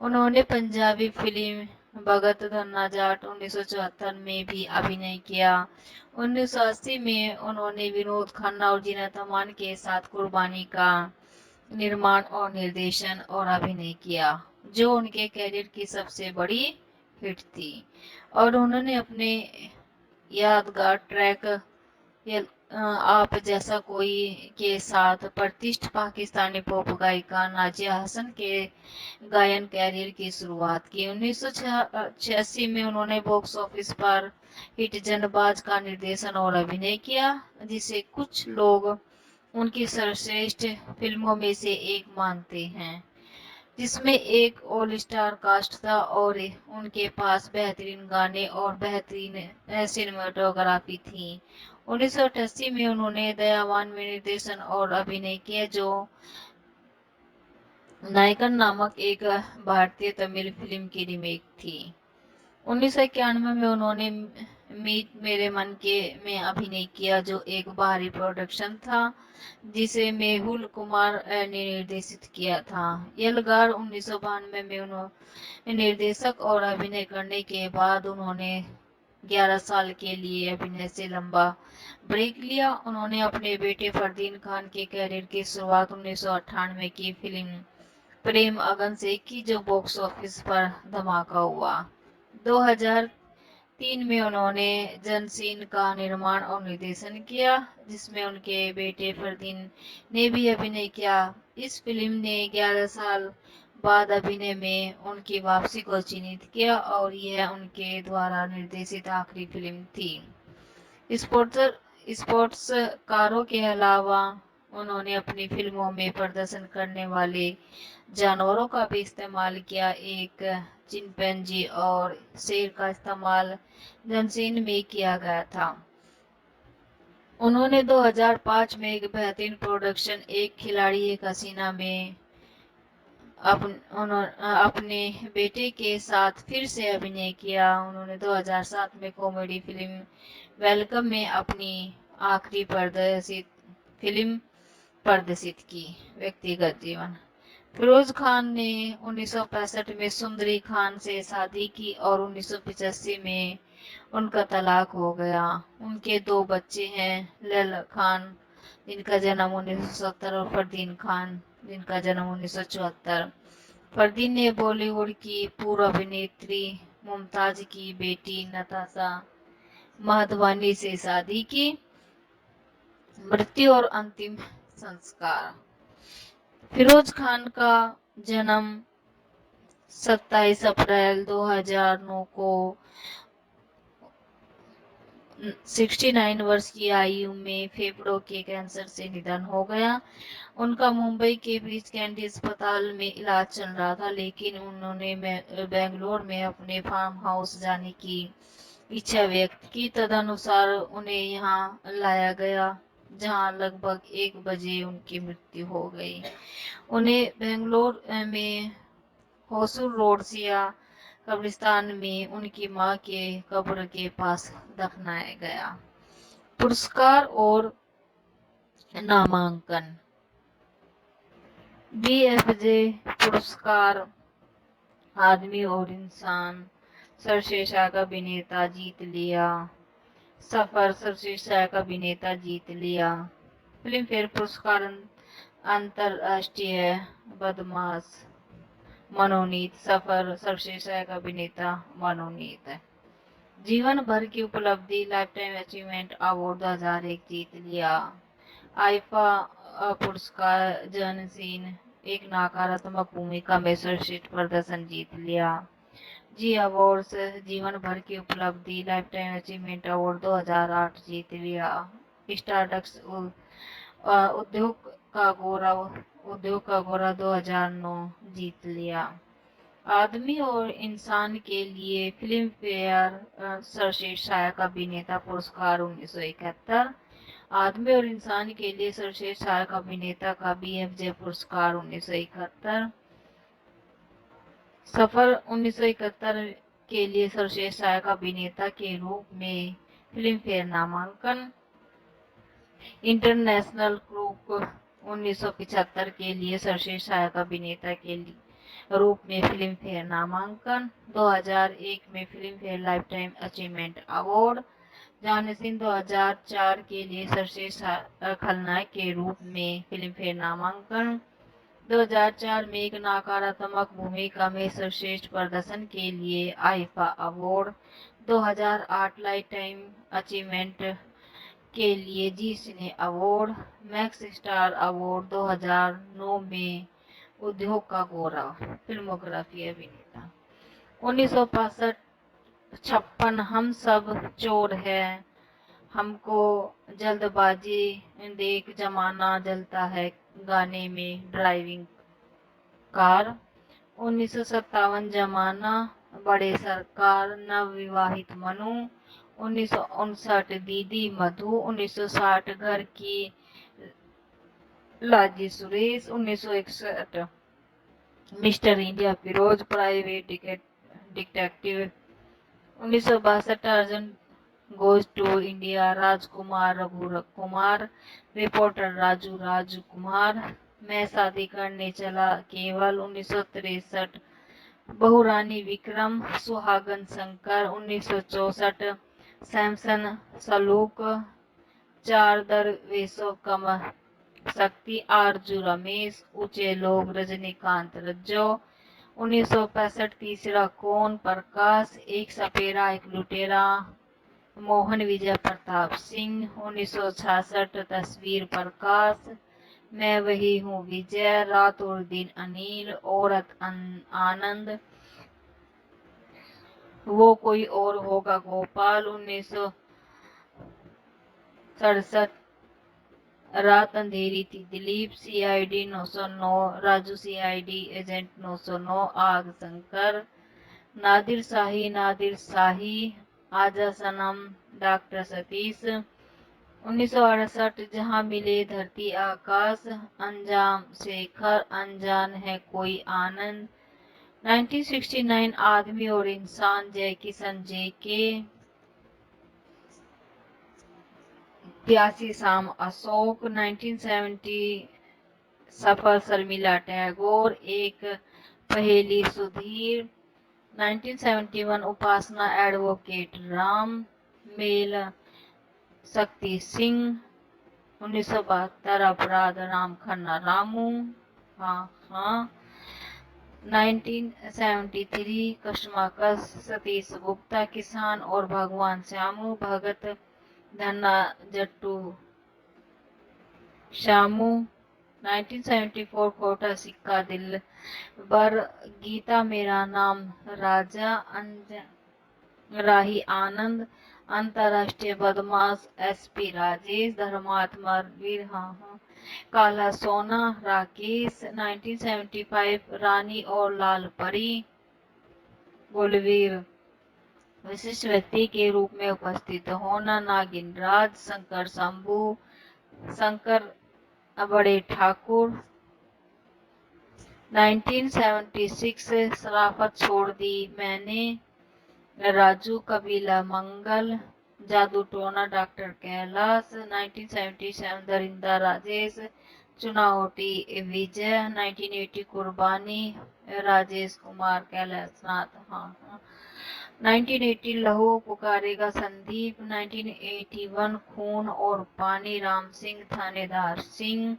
उन्होंने पंजाबी फिल्म भगत धन्ना जाट 1974 में भी अभिनय किया। 1980 में उन्होंने विनोद खन्ना और जीनत अमान के साथ कुर्बानी का निर्माण और निर्देशन और अभिनय किया, जो उनके कैरियर की सबसे बड़ी हिट थी। और उन्होंने अपने यादगार ट्रैक आप जैसा कोई के साथ प्रतिष्ठित पाकिस्तानी पॉप गायिका नाजिया हसन के गायन कैरियर की शुरुआत की। 1986 में उन्होंने बॉक्स ऑफिस पर हिट जनबाज का निर्देशन और अभिनय किया, जिसे कुछ लोग उनकी सर्वश्रेष्ठ फिल्मों में से एक मानते हैं, जिसमें एक ऑल स्टार कास्ट था और उनके पास बेहतरीन गाने और बेहतरीन सिनेमेटोग्राफी थी। 1988 में उन्होंने दयावान में निर्देशन और अभिनय किया, जो नायकन नामक एक भारतीय तमिल फिल्म की रीमेक थी। 1991 में उन्होंने मीत मेरे मन के में अभिनय किया, जो एक बाहरी प्रोडक्शन था जिसे मेहुल कुमार ने निर्देशित किया था। यलगार 1992 में उन्होंने निर्देशक और अभिनय करने के बाद उन्होंने 11 साल के लिए अभिनय से लंबा ब्रेक लिया। उन्होंने अपने बेटे फरदीन खान के कैरियर की शुरुआत 1998 की फिल्म प्रेम अगन से की, जो बॉक्स ऑफिस पर धमाका हुआ। 2003 में उन्होंने जनसीन का निर्माण और निर्देशन किया, जिसमें उनके बेटे फरदीन ने भी अभिनय किया। इस फिल्म ने 11 साल बाद अभिनय में उनकी वापसी को चिन्हित किया और यह उनके द्वारा निर्देशित आखिरी फिल्म थी। स्पोर्ट्स कारों के अलावा उन्होंने अपनी फिल्मों में प्रदर्शन करने वाले जानवरों का भी इस्तेमाल किया। एक चिंपैंजी और शेर का इस्तेमाल जनसीन में किया गया था। उन्होंने 2005 में एक बेहतरीन प्रोडक्शन एक खिलाड़ी एक हसीना में अपने बेटे के साथ फिर से अभिनय किया। उन्होंने 2007 में कॉमेडी फिल्म वेलकम में अपनी आखिरी फिल्म प्रदर्शित की। व्यक्तिगत जीवन। फिरोज खान ने 1965 में सुंदरी खान से शादी की और 1985 में उनका तलाक हो गया। उनके 2 बच्चे हैं, लैला खान जिनका जन्म 1970 और फरदीन खान जिनका जन्म 1974। फरदीन ने बॉलीवुड की पूर्व अभिनेत्री मुमताज की बेटी नताशा माधवानी से शादी की। मृत्यु और अंतिम संस्कार। फिरोज खान का जन्म 27 अप्रैल 2009 को 69 वर्ष की आयु में फेफड़ों के कैंसर से निधन हो गया। उनका मुंबई के ब्रीच कैंडी अस्पताल में इलाज चल रहा था, लेकिन उन्होंने बेंगलोर में अपने फार्म हाउस जाने की इच्छा व्यक्त की। तदनुसार उन्हें यहाँ लाया गया, जहाँ लगभग 1 बजे उनकी मृत्यु हो गई। उन्हें बेंगलोर में होसूर रोड सिया कब्रिस्तान में उनकी मां के कब्र के पास दफनाया गया। पुरस्कार और नामांकन। BFJ पुरस्कार आदमी और इंसान सर्वश्रेष्ठ का अभिनेता जीत लिया। सफर सर्वश्रेष्ठ का अभिनेता जीत लिया। फिल्म फेयर पुरस्कार अंतरराष्ट्रीय बदमाश मनोनीत। सफर सर्वश्रेष्ठ का अभिनेता मनोनीत। जीवन भर की उपलब्धि लाइफ टाइम अचीवमेंट अवार्ड 2001 जीत लिया। आईफा पुरस्कार जनसीन एक नकारात्मक भूमिका में सर्वश्रेष्ठ प्रदर्शन जीत लिया। जी अवार्ड्स जीवन भर की उपलब्धि लाइफ टाइम अचीवमेंट अवार्ड 2008 जीत लिया। स्टारडक्स उद्योग का गौरव 2009 जीत लिया। आदमी और इंसान के लिए फिल्म फेयर सर्वश्रेष्ठ सहायक अभिनेता पुरस्कार 1971। आदमी और इंसान के लिए सर्वश्रेष्ठ सहायक अभिनेता का BFJ पुरस्कार 1971। सफर 1971 के लिए सर्वश्रेष्ठ सहायक अभिनेता के रूप में फिल्म फेयर नामांकन। इंटरनेशनल ग्रुप 1975 के लिए सर्वश्रेष्ठ सहायक अभिनेता के रूप में फिल्म फेयर नामांकन। 2001 में film fair life time achievement award. जानी सिंह 2004 के लिए सर्वश्रेष्ठ खलनायक के रूप में फिल्म फेयर नामांकन। 2004 में एक नकारात्मक भूमिका में सर्वश्रेष्ठ प्रदर्शन के लिए IIFA award. 2008 lifetime achievement के लिए Zee cine award. Max star award 2009 में उद्योग का गौरव। फिल्मोग्राफी अभिनेता 1956 हम सब चोर हैं, हमको जल्दबाजी देख जमाना जलता है गाने में ड्राइविंग कार। 1957 जमाना बड़े सरकार नवविवाहित मनु। 1959 दीदी मधु। 1960 घर की लाजी Suresh. 1961 Mister India Firoz private detective. 1962 Tarzan goes to India Rajkumar Raghu Kumar. Reporter Raju Rajkumar. मैं शादी करने चला केवल। 1963 बहुरानी विक्रम सुहागन शंकर। 1964 सैमसन सलूक। चार दरवेशों कम शक्ति आरजू रमेश। ऊंचे लोग रजनीकांत रज्जो। 1965 तीसरा कौन प्रकाश। एक सपेरा एक लुटेरा मोहन विजय प्रताप सिंह। 1966 तस्वीर प्रकाश। मैं वही हूँ विजय। रात और दिन अनिल। औरत आनंद। वो कोई और होगा गोपाल। 1967 रात अंधेरी थी Dilip. CID 909 Raju. CID agent 909 आग शंकर। नादिर शाही आजा सनम डॉक्टर सतीश। 1968 जहां मिले धरती आकाश। अंजाम शेखर। अनजान है कोई आनंद। 1969 आदमी और इंसान जय किशन JK। प्यासी शाम अशोक। 1970 सफर शर्मिला टैगोर। एक पहेली सुधीर। 1971 उपासना एडवोकेट राम। मेल शक्ति सिंह। 1972 अपराध राम खन्ना रामू। हाँ 1973 कस्टमकस सतीश गुप्ता किसान और भगवान श्यामू भगत धन्ना जट्टू श्यामू। 1974 खोटा सिक्का दिल बर गीता मेरा नाम राजा राही आनंद। अंतरराष्ट्रीय बदमाश SP राजेश। धर्मात्मा वीर काला सोना राकेश। 1975 रानी और लाल परी गुलवीर। विशिष्ट व्यक्ति के रूप में उपस्थित होना नागिन राज शंकर शंभू शंकर बड़े ठाकुर। 1976 शराफत छोड़ दी मैंने राजू कबीला मंगल। जादू टोना डॉक्टर कैलाश। 1977 दरिंदा राजेश चुनावटी विजय। 1980 कुर्बानी राजेश कुमार कैलाशनाथ। हाँ। 1980 लहू पुकारेगा संदीप। 1981 खून और पानी राम सिंह थानेदार सिंह।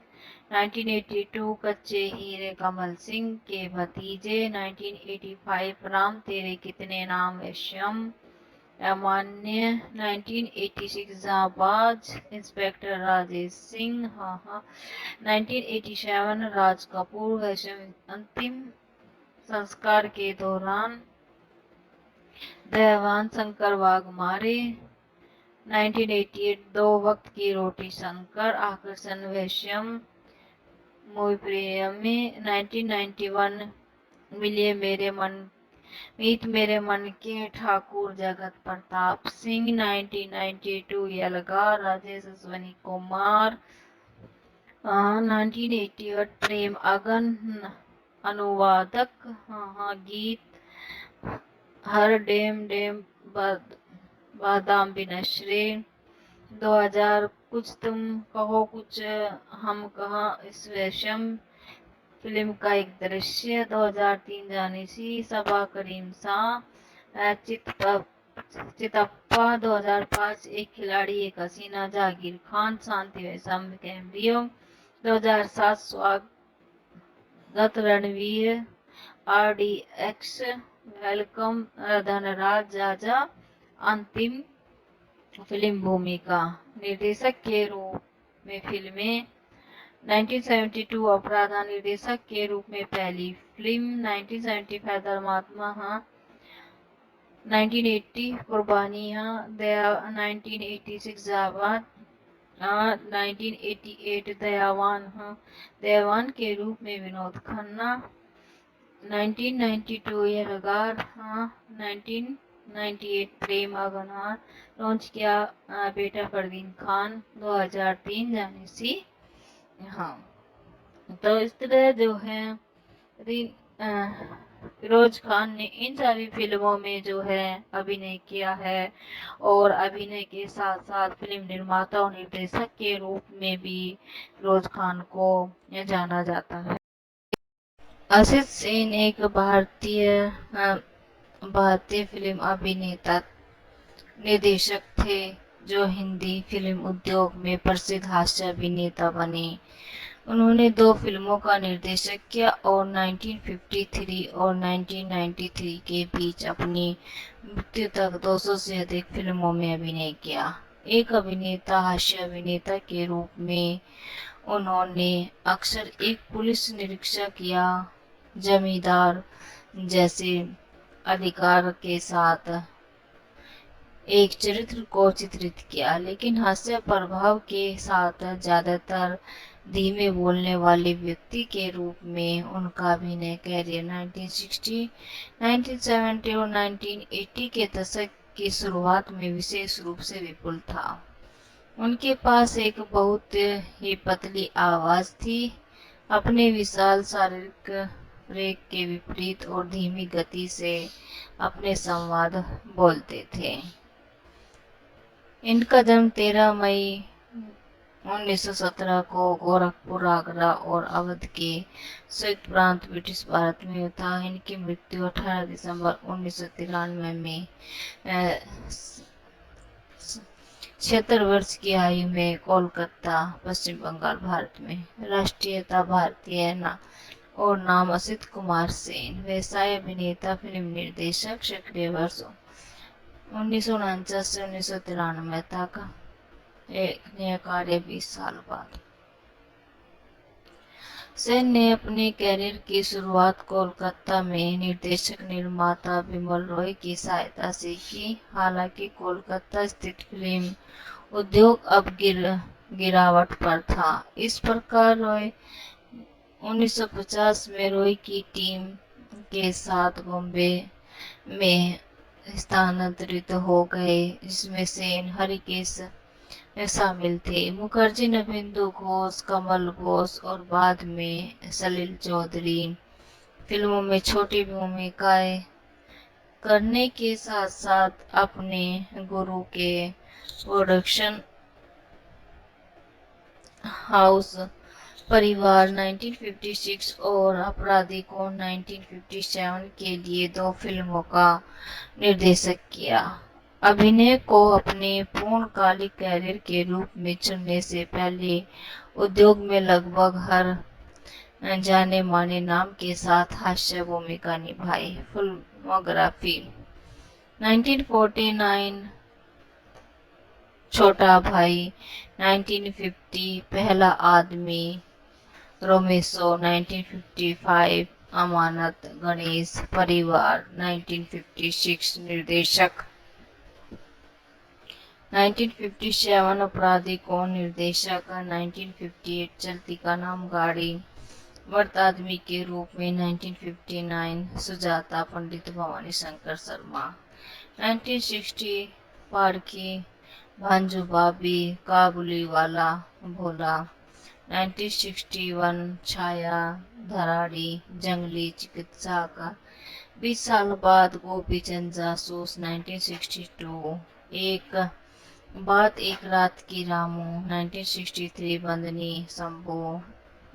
1982 कच्चे हीरे कमल सिंह के भतीजे। 1985 राम तेरे कितने नाम है श्याम अमान्य। 1986 जाबाज इंस्पेक्टर राजेश सिंह। हाँ। 1987 राज कपूर वैश्व अंतिम संस्कार के दौरान दयावान शंकर वाघमारे। 1988 दो वक्त की रोटी शंकर आकर्षण वैश्यम मूवी प्रियम में। 1991 मिलिए मेरे मन मीत मेरे मन के ठाकुर जगत प्रताप सिंह। 1992 यलगार राजेश अश्वनी कुमार। 1988 प्रेम अगन अनुवादक। हाँ। गीत हर डेम डेम बादाम बिनश्रे। 2000 कुछ तुम कहो कुछ हम कहा इस वैश्यम फिल्म का एक दृश्य। 2003 जानी सी सबा करीम शाह चितप्पा। 2005 एक खिलाड़ी एक हसीना जागीर खान शांति में सम कैम्ब्रियो। 2007 स्वागत रणवीर RDX वेलकम धनराज जाजा अंतिम फिल्म भूमिका निर्देशक के रूप में फिल्में। 1972 अपराधा निर्देशक के रूप में पहली फिल्म। 1975 धर्मात्मा। हाँ। 1980 कुर्बानियाँ दया। 1986 जाबाद। 1988 दयावान। हाँ। दयावान के रूप में विनोद खन्ना। 1992 यलगार। हाँ। 1998 प्रेम अगनहार लॉन्च किया बेटा फरदीन खान। 2003 जानी सी। हाँ। तो इस तरह जो है फिरोज खान ने इन सारी फिल्मों में जो है अभिनय किया है और अभिनय के साथ साथ फिल्म निर्माता और निर्देशक के रूप में भी फिरोज खान को जाना जाता है। असित सेन एक भारतीय फिल्म अभिनेता निर्देशक थे जो हिंदी फिल्म उद्योग में प्रसिद्ध हास्य अभिनेता बने। उन्होंने 2 फिल्मों का निर्देशन किया और 1953 और 1993 के बीच अपनी मृत्यु तक 200 से अधिक फिल्मों में अभिनय किया। एक अभिनेता हास्य अभिनेता के रूप में उन्होंने अक्सर एक पुलिस निरीक्षक या जमींदार जैसे अधिकार के साथ एक चरित्र को चित्रित किया, लेकिन हास्य प्रभाव के साथ ज्यादातर धीमे बोलने वाले व्यक्ति के रूप में उनका अभिनय कैरियर 1960, 1970 और 1980 के दशक की शुरुआत में विशेष रूप से विपुल था। उनके पास एक बहुत ही पतली आवाज थी। अपने विशाल शारीरिक ब्रेक के विपरीत और धीमी गति से अपने संवाद बोलते थे। इनका जन्म 13 मई 1917 को गोरखपुर, आगरा और अवध के संयुक्त प्रांत ब्रिटिश भारत में हुआ था। इनकी मृत्यु 18 दिसंबर 1993 में 76 वर्ष की आयु में कोलकाता, पश्चिम बंगाल, भारत में। राष्ट्रीयता भारतीय और नाम असित कुमार सेन। व्यवसाय अभिनेता, फिल्म निर्देशक। सक्रिय वर्ष 1949 से 1993 तक। एक कार्य 20 साल बाद। सेन ने अपने कैरियर की शुरुआत कोलकाता में निर्देशक निर्माता बिमल रॉय की सहायता से की। हालांकि कोलकाता स्थित फिल्म उद्योग अब गिरावट पर था। इस प्रकार रॉय 1950 में रॉय की टीम के साथ बॉम्बे में स्थानांतरित हो गए, जिसमें सेन, हरिकेश शामिल थे। मुखर्जी, नवेंदु घोष, कमल घोष और बाद में सलील चौधरी फिल्मों में छोटी भूमिकाएं करने के साथ साथ अपने गुरु के प्रोडक्शन हाउस परिवार 1956 और अपराधी को 1957 के लिए 2 फिल्मों का निर्देशन किया। अभिनय को अपने पूर्णकालिक कैरियर के रूप में चुनने से पहले उद्योग में लगभग हर जाने माने नाम के साथ हास्य भूमिका निभाई। फिल्मोग्राफी 1949 छोटा भाई, 1950 पहला आदमी, रोमेशो 1955 अमानत, गणेश, परिवार 1956 निर्देशक 1957 अपराधी कौन निर्देशक 1958 चलती का नाम गाड़ी, मर्द आदमी के रूप में 1959 सुजाता पंडित भवानी शंकर शर्मा 1960 पारखी भांजू भाभी काबुलीवाला भोला 1961 छाया धराड़ी जंगली चिकित्सक 20 साल बाद गोपीचंद जासूस 1962 एक एक रात की रामू 1963 बंदनी शंभू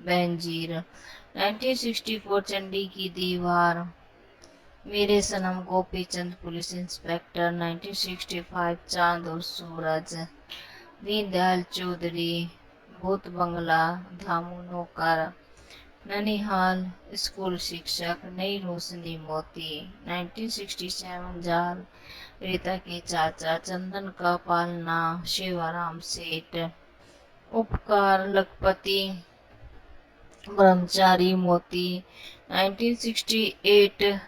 बेंजीर 1964 चंडी की दीवार मेरे सनम गोपीचंद पुलिस इंस्पेक्टर 1965 चांद और सूरज दीनदयाल चौधरी भूत बंगला धामू नौकर ननिहाल स्कूल शिक्षक नई रोशनी मोती 1967 जाल रीता के चाचा चंदन का पालना शिवाराम सेठ उपकार लखपति ब्रह्मचारी मोती 1968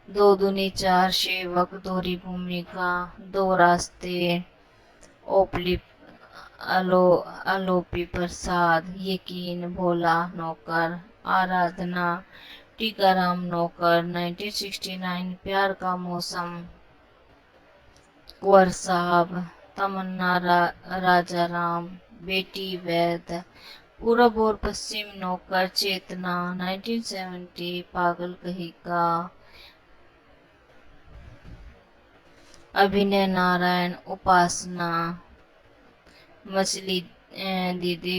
दो दूनी चार सेवक दोहरी भूमिका दो रास्ते ओपली आलोपी प्रसाद यकीन भोला नौकर आराधना टीकाराम नौकर 1969 प्यार का मौसम कुंवर साहब तमन्ना राजा राम बेटी वैद पूरब और पश्चिम नौकर चेतना 1970 पागल कहिका अभिनय नारायण उपासना मछली दीदी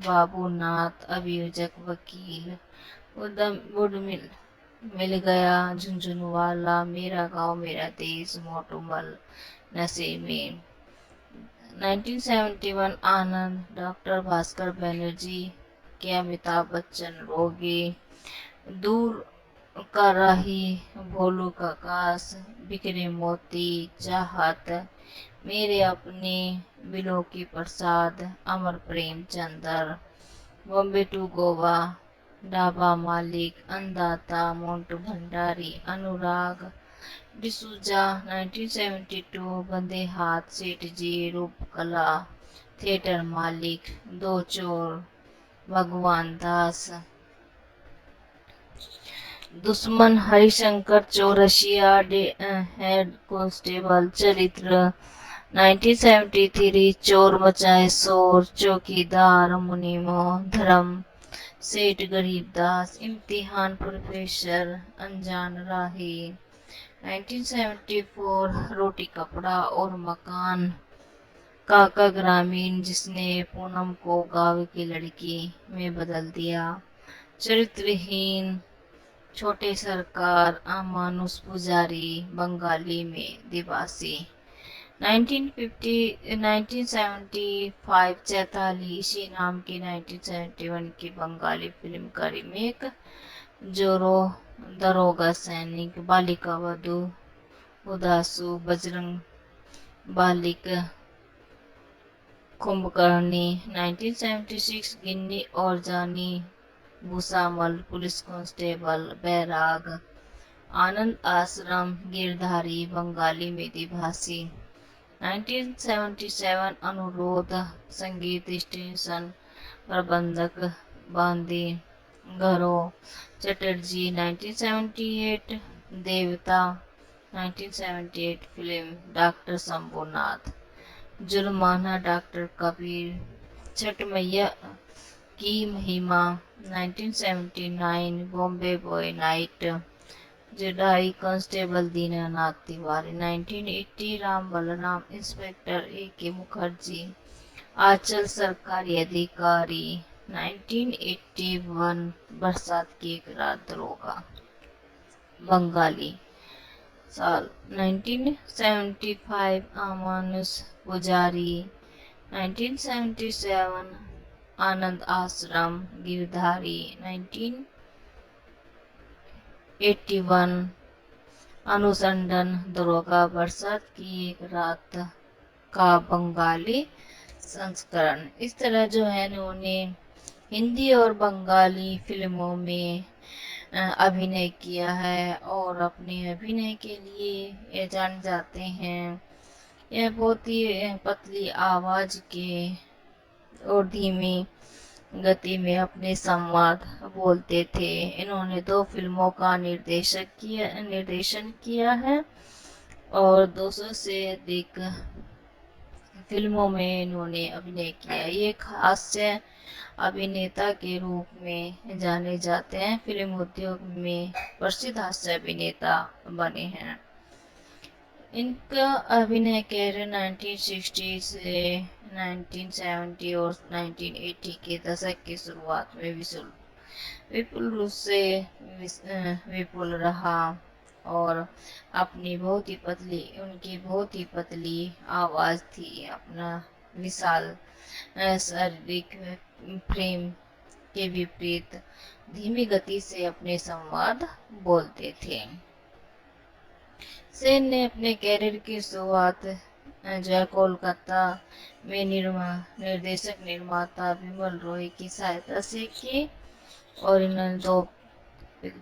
बाबूनाथ अभियोजक वकील वुड मिल गया झुंझुनवाला मेरा गांव मेरा देश मोटूमल नशे में 1971 आनंद डॉक्टर भास्कर बनर्जी के अमिताभ बच्चन रोगी दूर कर रही भोलू ककास बिखरे मोती चाहत मेरे अपने बिलोकी प्रसाद अमर प्रेमचंदर बॉम्बे टू गोवा ढाबा मालिक अन्नदाता मोंटू भंडारी अनुराग डिसूजा 1972 बंदे हाथ सेठ जी रूपकला थिएटर मालिक दो चोर भगवान दास दुश्मन हरिशंकर चौरसिया हेड कांस्टेबल चरित्र 1973 चोर मचाए शोर चौकीदार मुनिमो धर्म सेठ गरीबदास इम्तिहान प्रोफेसर अनजान राही 1974 रोटी कपड़ा और मकान काका ग्रामीण जिसने पूनम को गांव की लड़की में बदल दिया चरित्रहीन छोटे सरकार अमानुष पुजारी बंगाली में दिवासी 1975 चैताली इसी नाम की 1971 की बंगाली फिल्म का रीमेक जोरो दरोगा सैनिक बालिका वधू उदासु बजरंग बालिक कुंभकर्णी 1976 गिन्नी और जानी भूसामल पुलिस कांस्टेबल बैराग आनंद आश्रम गिरधारी बंगाली में दिभासी 1977 अनुरोध संगीत स्टेशन प्रबंधक बांदी घरों चटर्जी 1978 देवता 1978 फिल्म डॉक्टर शंभुनाथ जुर्माना डॉक्टर कबीर छठ मैया की महिमा 1979 बॉम्बे बॉय नाइट जडाई constable Dinanath Tiwari 1980 Ram Balram inspector A.K. Mukherjee Aanchal सरकारी अधिकारी 1981 बरसात की एक रात दरोगा। बंगाली साल 1975 अमानुष पुजारी। 1977 आनंद आश्रम गिरधारी। 1981 अनुसंधान दरोगा बरसात की एक रात का बंगाली संस्करण। इस तरह जो है उन्होंने हिंदी और बंगाली फिल्मों में अभिनय किया है और अपने अभिनय के लिए ये जाने जाते हैं। यह बहुत ही पतली आवाज के और धीमी गति में अपने संवाद बोलते थे। इन्होंने 2 फिल्मों का निर्देशन किया है और 200 से अधिक फिल्मों में इन्होंने अभिनय किया। ये एक हास्य अभिनेता के रूप में जाने जाते हैं। फिल्म उद्योग में प्रसिद्ध हास्य अभिनेता बने हैं। इनका अभिनय कैरियर 1960 से 1970 और 1980 के दशक की शुरुआत में विपुल रूप से विपुल रहा और उनकी बहुत ही पतली आवाज थी। अपना विशाल शारीरिक फ्रेम के विपरीत धीमी गति से अपने संवाद बोलते थे। सेन ने अपने कैरियर की शुरुआत जो है कोलकाता में निर्देशक निर्माता विमल रॉय की सहायता से की और इन्होंने 2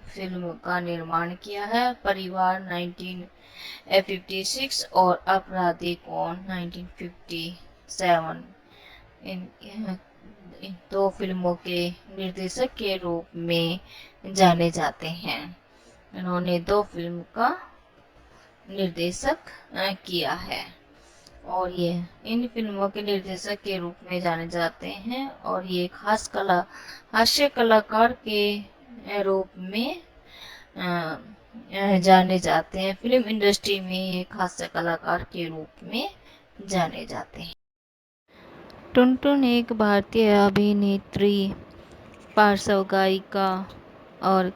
फिल्म का निर्माण किया है। परिवार 1956 और अपराधी कौन 1957। इन 2 फिल्मों के निर्देशक के रूप में जाने जाते हैं। इन्होंने 2 फिल्म का निर्देशक किया है और ये इन फिल्मों के निर्देशक के रूप में जाने जाते हैं और ये एक हास्य कलाकार के रूप में जाने जाते हैं। फिल्म इंडस्ट्री में एक हास्य कलाकार के रूप में जाने जाते हैं। टुनटुन एक भारतीय अभिनेत्री, पार्श्व गायिका और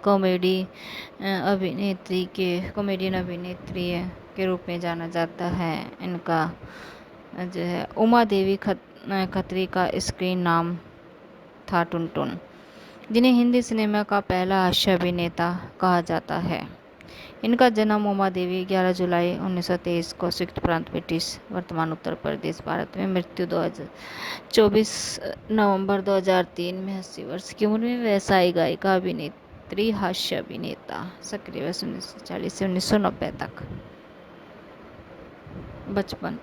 कॉमेडियन अभिनेत्री के रूप में जाना जाता है। इनका जो है उमा देवी खत्री का स्क्रीन नाम था टुनटुन, जिन्हें हिंदी सिनेमा का पहला हास्य अभिनेता कहा जाता है। इनका जन्म उमा देवी 11 जुलाई 1923 को संयुक्त प्रांत ब्रिटिश वर्तमान उत्तर प्रदेश भारत में, मृत्यु 24 नवंबर 2003 में 80 वर्ष की उम्र में। व्यवसायी गायिका, अभिनेत्री, हास्य अभिनेता, सक्रिय वर्ष 1940 से 1990 तक। बचपन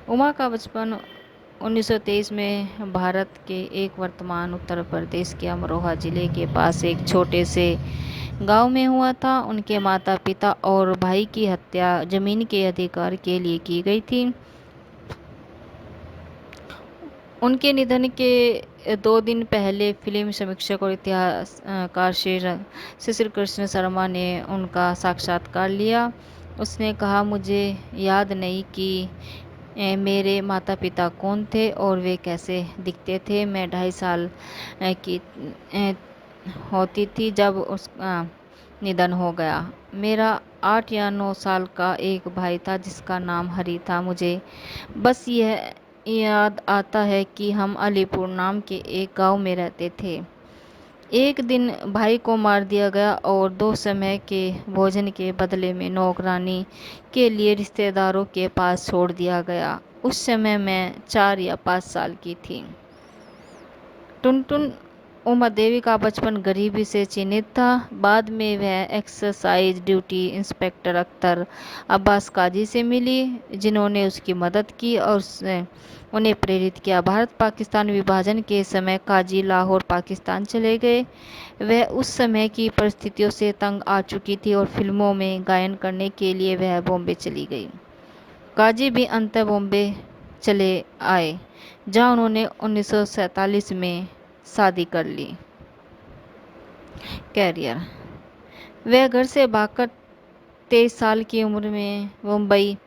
उमा का बचपन 1923 में भारत के एक वर्तमान उत्तर प्रदेश के अमरोहा जिले के पास एक छोटे से गांव में हुआ था। उनके माता पिता और भाई की हत्या जमीन के अधिकार के लिए की गई थी। उनके निधन के 2 दिन पहले फिल्म समीक्षक और इतिहासकार शिशिर कृष्ण शर्मा ने उनका साक्षात्कार लिया। उसने कहा, मुझे याद नहीं कि मेरे माता पिता कौन थे और वे कैसे दिखते थे। मैं 2.5 साल की होती थी जब उसका निधन हो गया। मेरा 8 या 9 साल का एक भाई था जिसका नाम हरि था। मुझे बस यह याद आता है कि हम अलीपुर नाम के एक गांव में रहते थे। एक दिन भाई को मार दिया गया और 2 समय के भोजन के बदले में नौकरानी के लिए रिश्तेदारों के पास छोड़ दिया गया। उस समय मैं 4 या 5 साल की थी। टुनटुन उमा देवी का बचपन गरीबी से चिन्हित था। बाद में वह excise duty inspector Akhtar Abbas Kazi से मिली, जिन्होंने उसकी मदद की और उन्हें प्रेरित किया। भारत पाकिस्तान विभाजन के समय काजी लाहौर पाकिस्तान चले गए। वह उस समय की परिस्थितियों से तंग आ चुकी थी और फिल्मों में गायन करने के लिए वह बॉम्बे चली गई। काजी भी अंततः बॉम्बे चले आए, जहां उन्होंने 1947 में शादी कर ली। कैरियर: वह घर से भागकर 23 साल की उम्र में मुंबई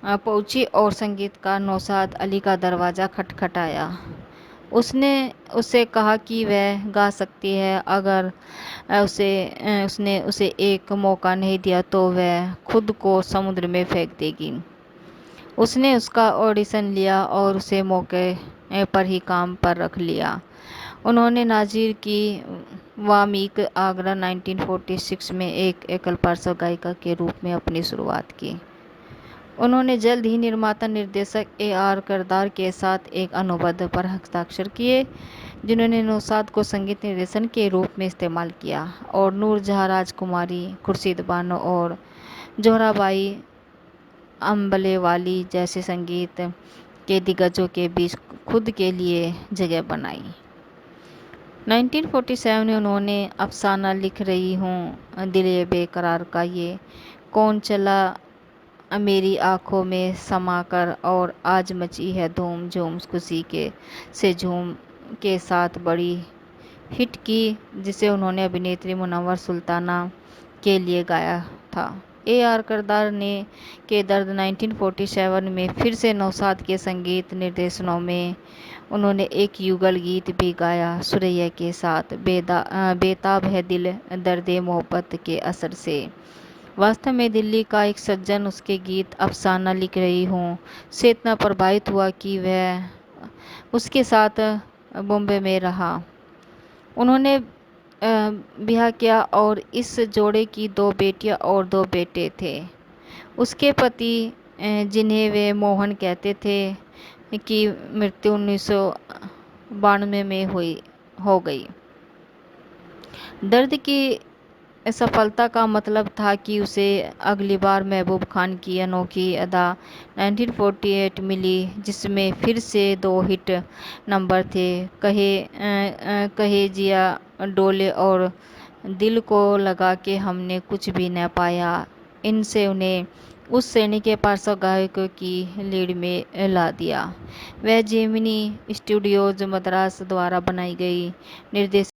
पहुंची और संगीतकार नौशाद अली का दरवाज़ा खटखटाया। उसने उससे कहा कि वह गा सकती है, अगर उसने उसे एक मौका नहीं दिया तो वह खुद को समुद्र में फेंक देगी। उसने उसका ऑडिशन लिया और उसे मौके पर ही काम पर रख लिया। उन्होंने नाज़िर की वामिक आगरा 1946 में एक एकल पार्श्व गायिका के रूप में अपनी शुरुआत की। उन्होंने जल्द ही निर्माता निर्देशक A.R. करदार के साथ एक अनुबंध पर हस्ताक्षर किए, जिन्होंने नौशाद को संगीत निर्देशन के रूप में इस्तेमाल किया और नूरजहां राजकुमारी, खुर्शीद बानो और जोहराबाई अम्बलेवाली जैसे संगीत के दिग्गजों के बीच खुद के लिए जगह बनाई। 1947 में उन्होंने अफसाना लिख रही हूँ दिल ये बेकरार का ये कौन चला मेरी आँखों में समाकर और आज मची है धूम झूम खुशी के से झूम के साथ बड़ी हिट की, जिसे उन्होंने अभिनेत्री मुनव्वर सुल्ताना के लिए गाया था। A.R. करदार ने के दर्द 1947 में फिर से नौशाद के संगीत निर्देशनों में उन्होंने एक युगल गीत भी गाया सुरैया के साथ, बेताब है दिल दर्दे मोहब्बत के असर से। वास्तव में दिल्ली का एक सज्जन उसके गीत अफसाना लिख रही हूँ से इतना प्रभावित हुआ कि वह उसके साथ बॉम्बे में रहा। उन्होंने ब्याह किया और इस जोड़े की 2 बेटियां और 2 बेटे थे। उसके पति, जिन्हें वे मोहन कहते थे, की मृत्यु 1992 में हो गई। दर्द की सफलता का मतलब था कि उसे अगली बार महबूब खान की अनोखी अदा 1948 मिली, जिसमें फिर से 2 हिट नंबर थे, कहे जिया डोले और दिल को लगा के हमने कुछ भी न पाया। इनसे उन्हें उस श्रेणी के पार्श्व गायकों की लीड में ला दिया। वह जेमिनी स्टूडियोज मद्रास द्वारा बनाई गई निर्देशित